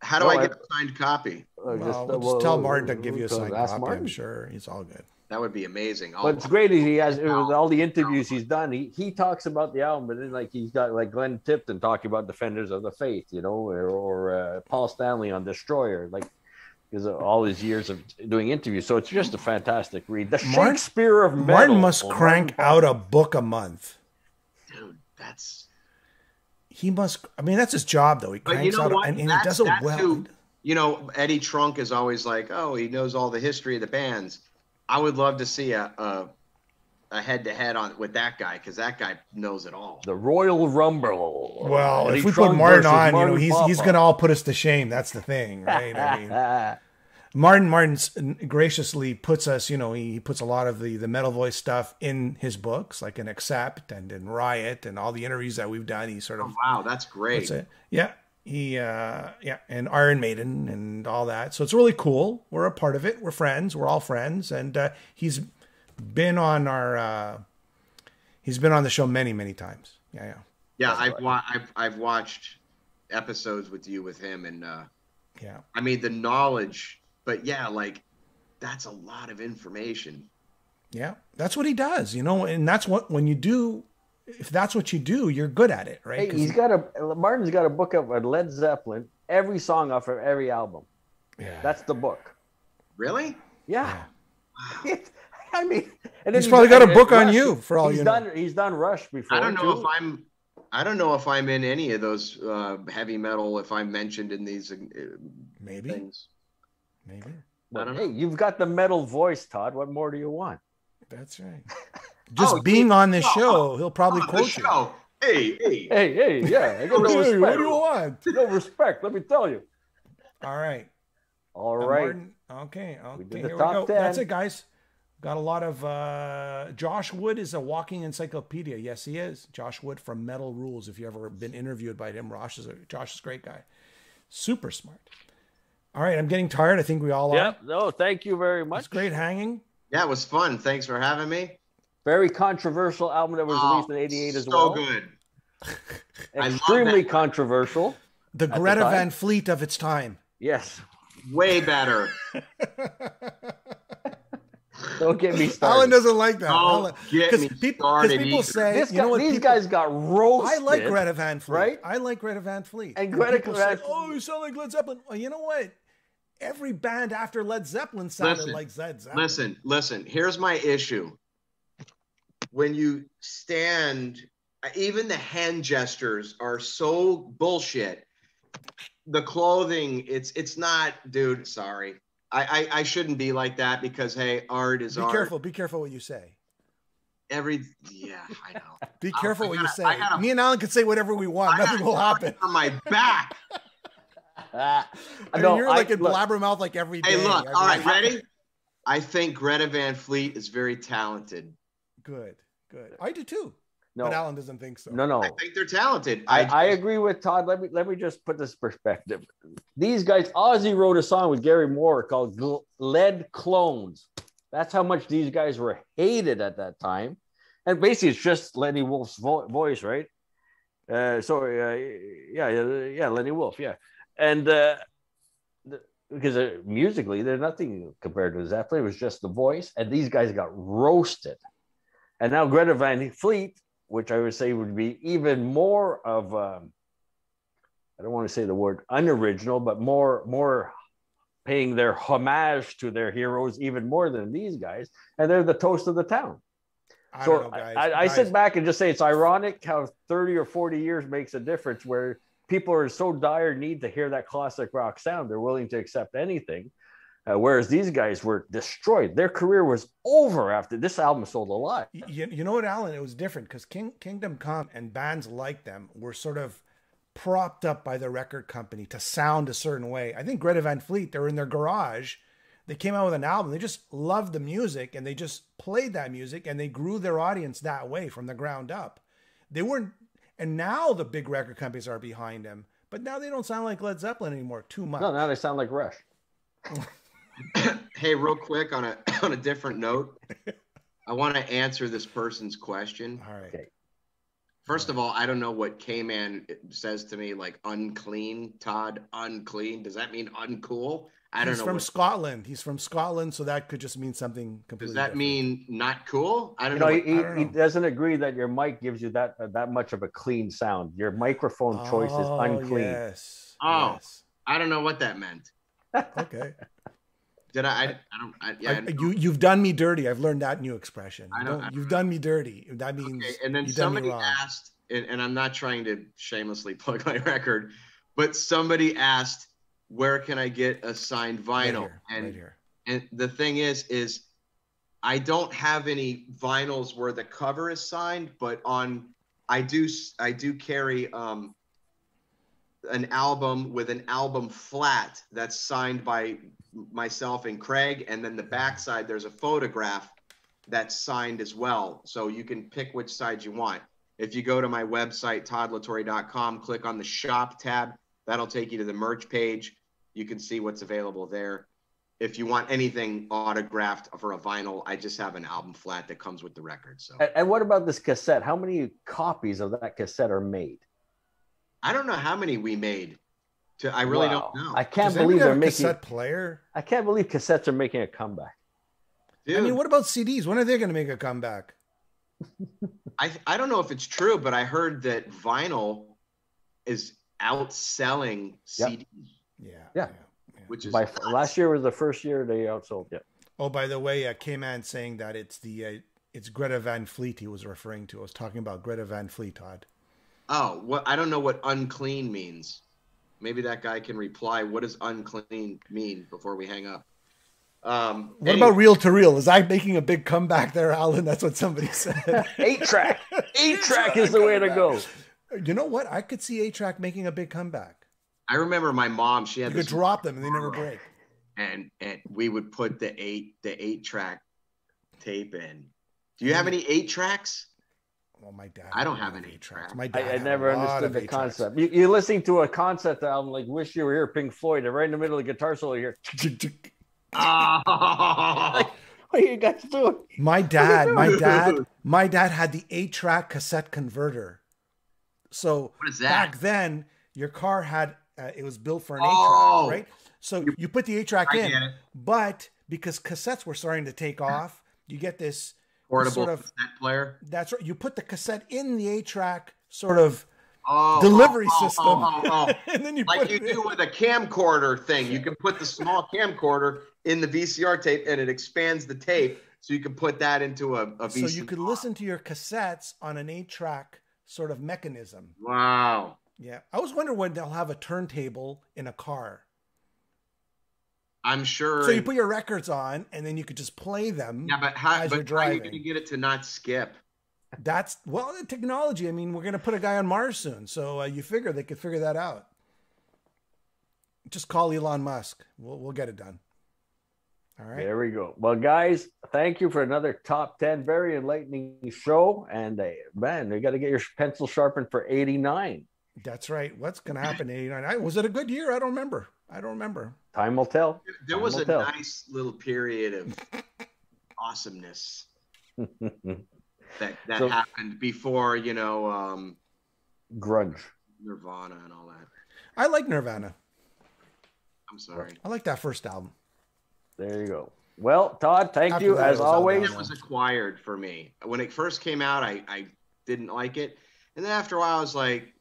How do I get a signed copy? Just tell Martin to give you a signed copy. Martin. I'm sure he's all good. That would be amazing. But it's great. He has with all the interviews he's done. He talks about the album, but then like he's got like Glenn Tipton talking about Defenders of the Faith, you know, or Paul Stanley on Destroyer, like because of all his years of doing interviews. So it's just a fantastic read. The Shakespeare of Metal. Martin must crank out a book a month. Dude, he must. I mean, that's his job, though. He cranks out, and he does it well. Too, you know, Eddie Trunk is always like, "Oh, he knows all the history of the bands." I would love to see a head-to-head with that guy because that guy knows it all. The Royal Rumble. Well, if we put Martin on, you know, he's going to all put us to shame. That's the thing, right? I mean, Martin's graciously puts us, you know, he puts a lot of the Metal Voice stuff in his books, like in Accept and in Riot and all the interviews that we've done. He sort of. Oh, wow, that's great. Yeah. And Iron Maiden and all that. So it's really cool. We're a part of it. We're friends. We're all friends. And he's been on the show many, many times. Yeah. I've watched episodes with you with him, and yeah. I mean the knowledge, but yeah, like that's a lot of information. Yeah, that's what he does, you know, and that's what when you do. If that's what you do, you're good at it, right? Hey, Martin's got a book of Led Zeppelin, every song off of every album. Yeah, that's the book. Really? Yeah. Wow. I mean, and he's probably got a book on you for all you know. He's done Rush before. I don't know if I'm in any of those heavy metal. If I'm mentioned in these things, maybe. I don't know. Hey, you've got the Metal Voice, Todd. What more do you want? That's right. Just being on this show, he'll probably quote you. Hey, yeah. I got no respect. What do you want? No respect, let me tell you. All right. All right. Martin. Okay. We did Okay. the Here we top go. 10. That's it, guys. Got a lot of Josh Wood is a walking encyclopedia. Yes, he is. Josh Wood from Metal Rules. If you've ever been interviewed by him, Josh is a great guy. Super smart. All right, I'm getting tired. I think we all are. Yep. No, thank you very much. It's great hanging. Yeah, it was fun. Thanks for having me. Very controversial album that was released in '88 as well. So good. Extremely controversial. The Greta Van Fleet of its time. Yes. Way better. Don't get me started. Alan doesn't like that. Because people say, these guys got roasted. I like Greta Van Fleet. Right? I like Greta Van Fleet. And Greta Van Fleet. Oh, you sound like Led Zeppelin. Well, you know what? Every band after Led Zeppelin sounded like Led Zeppelin. Listen. Here's my issue. When you stand, even the hand gestures are so bullshit. The clothing, it's not, dude, sorry. I shouldn't be like that because, hey, art is art. Be careful what you say. Yeah, I know. Be careful what you say. Me and Alan can say whatever we want. Nothing will happen. On my back. You're like in blabbermouth like every day. Hey, look. All right, ready? I think Greta Van Fleet is very talented. Good. I do too. No. But Alan doesn't think so. No. I think they're talented. I agree with Todd. Let me just put this perspective. These guys, Ozzy wrote a song with Gary Moore called Lead Clones. That's how much these guys were hated at that time. And basically, it's just Lenny Wolf's voice, right? Lenny Wolf, yeah. And because musically, they're nothing compared to Zeppelin. It was just the voice. And these guys got roasted. And now Greta Van Fleet, which I would say would be even more of, I don't want to say the word unoriginal, but more paying their homage to their heroes even more than these guys. And they're the toast of the town. I sit back and just say it's ironic how 30 or 40 years makes a difference where people are so dire need to hear that classic rock sound. They're willing to accept anything. Whereas these guys were destroyed. Their career was over after this album sold a lot. You know what, Alan? It was different because Kingdom Come and bands like them were sort of propped up by the record company to sound a certain way. I think Greta Van Fleet, they were in their garage. They came out with an album. They just loved the music and they just played that music and they grew their audience that way from the ground up. They weren't, and now the big record companies are behind them, but now they don't sound like Led Zeppelin anymore too much. No, now they sound like Rush. Hey, real quick on a different note, I want to answer this person's question. All right. Okay. First of all, I don't know what K-Man says to me, like unclean, Todd, unclean. Does that mean uncool? I don't know. He's from Scotland. He's from Scotland, so that could just mean something completely Does that different. mean not cool? I don't know. He doesn't agree that your mic gives you that much of a clean sound. Your microphone choice is unclean. Yes. Yes. I don't know what that meant. Okay. Did You've done me dirty. I've learned that new expression. You've done me dirty. That means. Okay. And then somebody asked, and I'm not trying to shamelessly plug my record, but somebody asked, where can I get a signed vinyl? Right here. And the thing is I don't have any vinyls where the cover is signed, but I do carry an album with an album flat that's signed by myself and Craig, and then the backside there's a photograph that's signed as well, so you can pick which side you want. If you go to my website toddlatorre.com, click on the shop tab, that'll take you to the merch page. You can see what's available there. If you want anything autographed for a vinyl, I just have an album flat that comes with the record. So and what about this cassette? How many copies of that cassette are made? I don't know how many we made. I really don't know. I can't believe they're making cassette player. I can't believe cassettes are making a comeback. Dude, I mean, what about CDs? When are they going to make a comeback? I don't know if it's true, but I heard that vinyl is outselling CDs. Yeah. Which is last year was the first year they outsold. Yeah. Oh, by the way, K-Man saying that it's Greta Van Fleet he was referring to. I was talking about Greta Van Fleet, Todd. Oh, what? I don't know what unclean means. Maybe that guy can reply. What does unclean mean before we hang up? What about reel to reel? Is I making a big comeback there, Alan? That's what somebody said. 8-track. 8-track is the way to go. You know what? I could see 8-track making a big comeback. I remember my mom. She had. You could drop them and they never break. and we would put the 8-track tape in. Do you have any 8-tracks? Well, my dad. I don't have an 8-track. My dad. I never understood the 8-tracks. concept. You're listening to a concept album like "Wish You Were Here," Pink Floyd, and right in the middle of the guitar solo here. Oh. What are you guys doing? My dad had the 8-track cassette converter. So What is that? back then, your car had it was built for an 8-track, right? So you put the 8-track in, but because cassettes were starting to take off, you get this portable sort of cassette player. That's right. You put the cassette in the 8-track sort of delivery system, and then you like put you it do in. with a camcorder thing. You can put the small camcorder in the VCR tape, and it expands the tape, so you can put that into a VCR. So you could listen to your cassettes on an 8-track sort of mechanism. Wow. Yeah, I was wondering when they'll have a turntable in a car. I'm sure. So you put your records on, and then you could just play them. Yeah, but how you're are driving. you going to get it to not skip? That's the technology. I mean, we're going to put a guy on Mars soon, so you figure they could figure that out. Just call Elon Musk. We'll get it done. All right. There we go. Well, guys, thank you for another top 10, very enlightening show. And man, you got to get your pencil sharpened for 89. That's right. What's going to happen in 89? Was it a good year? I don't remember. Time will tell. There was a nice little period of awesomeness that happened before, grunge, Nirvana, and all that. I like Nirvana. I'm sorry. I like that first album. There you go. Well, Todd, thank After you that, as always. It was acquired for me. When it first came out, I didn't like it, and then after a while, I was like,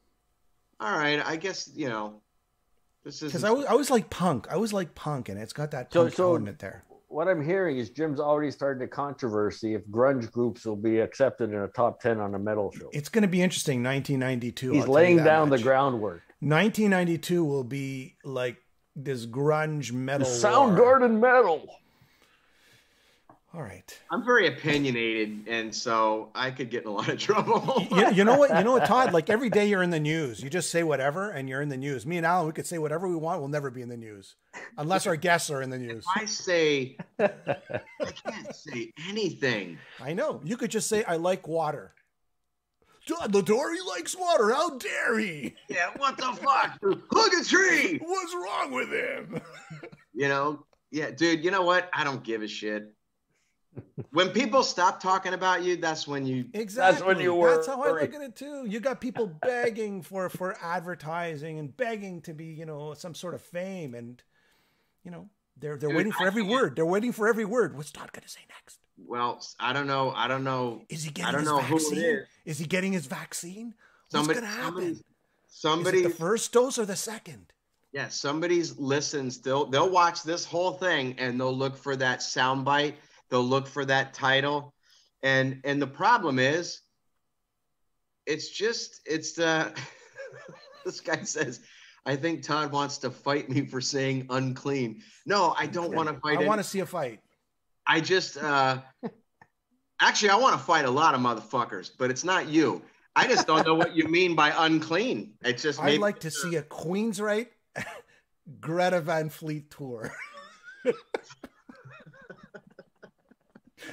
all right, I guess this is because I always like punk. I always like punk, and it's got that punk element there. What I'm hearing is Jim's already started a controversy if grunge groups will be accepted in a top 10 on a metal show. It's going to be interesting. 1992. He's laying down the groundwork. 1992 will be like this grunge metal. Soundgarden metal. All right. I'm very opinionated, and so I could get in a lot of trouble. You know what, Todd? Like every day you're in the news. You just say whatever, and you're in the news. Me and Alan, we could say whatever we want. We'll never be in the news unless our guests are in the news. If I can't say anything. I know. You could just say, I like water. Todd LaTorre, he likes water. How dare he? Yeah, what the fuck? Hug a tree. What's wrong with him? Yeah, dude, you know what? I don't give a shit. When people stop talking about you, that's when you... Exactly. That's when you worry. That's how I look at it, too. You got people begging for advertising and begging to be, some sort of fame. And, they're waiting for every word. They're waiting for every word. What's Todd going to say next? Well, I don't know. Is he getting his vaccine? Is he getting his vaccine? What's going to happen? Somebody, is it the first dose or the second? Yeah, somebody's listens. They'll watch this whole thing and they'll look for that soundbite. They'll look for that title. And the problem is, it's the this guy says, I think Todd wants to fight me for saying unclean. No, I don't want to fight. I want to see a fight. I just actually I want to fight a lot of motherfuckers, but it's not you. I just don't know what you mean by unclean. It's just I'd like to see a Queensryche Greta Van Fleet tour.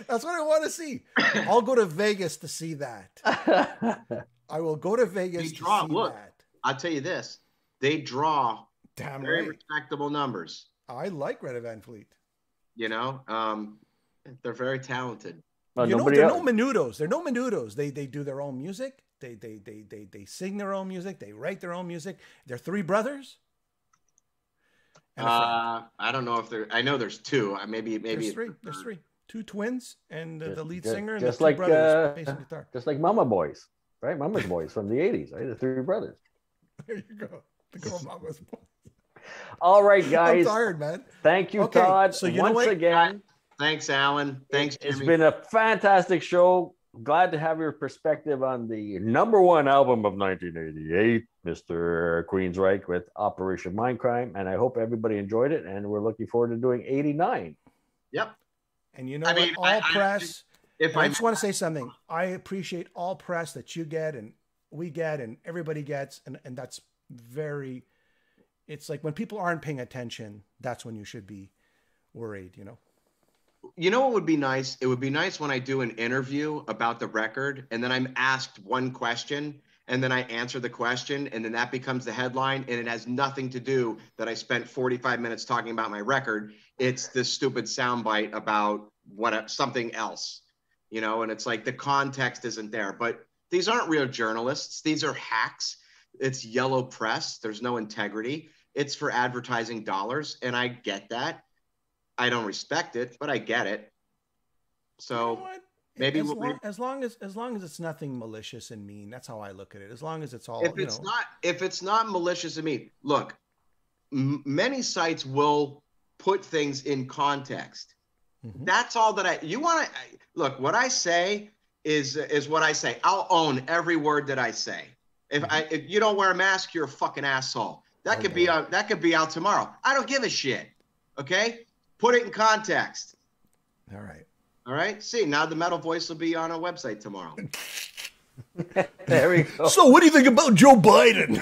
That's what I want to see. I'll go to Vegas to see that. I will go to Vegas to see that. I'll tell you this. They draw very respectable numbers. I like Greta Van Fleet. They're very talented. They're no menudos. They're no menudos. They do their own music. They sing their own music. They write their own music. They're three brothers. I don't know if I know there's two. Maybe there's three. There's three. Two twins and the lead singer and just the two brothers bass and guitar. Just like Mama Boys, right? Mama's Boys from the 80s, right? The three brothers. There you go. Mama's Boys. All right, guys. I'm tired, man. Thank you, Todd. So once again. Thanks, Alan. Thanks, Jimmy. It's been a fantastic show. Glad to have your perspective on the #1 album of 1988, Mr. Queensryche with Operation Mindcrime. And I hope everybody enjoyed it. And we're looking forward to doing 89. Yep. And you know what? All press. I just want to say something. I appreciate all press that you get and we get and everybody gets. And that's it's like when people aren't paying attention, that's when you should be worried, you know. You know what would be nice? It would be nice when I do an interview about the record and then I'm asked one question and then I answer the question and then that becomes the headline and it has nothing to do that I spent 45 minutes talking about my record. It's this stupid soundbite about something else, you know, and it's like the context isn't there. But these aren't real journalists. These are hacks. It's yellow press. There's no integrity. It's for advertising dollars. And I get that. I don't respect it, but I get it. So You know what? maybe as long as it's nothing malicious and mean, that's how I look at it. As long as it's all, if it's not malicious and mean, look, many sites will put things in context. Mm-hmm. That's all that look. What I say is what I say. I'll own every word that I say. If you don't wear a mask, you're a fucking asshole. That could be out tomorrow. I don't give a shit. Okay. Put it in context. All right. All right. See, now the Metal Voice will be on our website tomorrow. There we go. So what do you think about Joe Biden?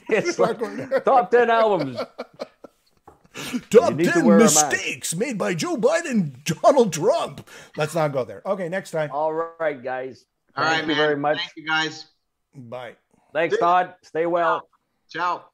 it's like top 10 albums. Top 10 mistakes made by Joe Biden and Donald Trump. Let's not go there. Okay, next time. All right, guys. All right, man. Thank you very much. Thank you, guys. Bye. Thanks, Todd. Stay well. Ciao.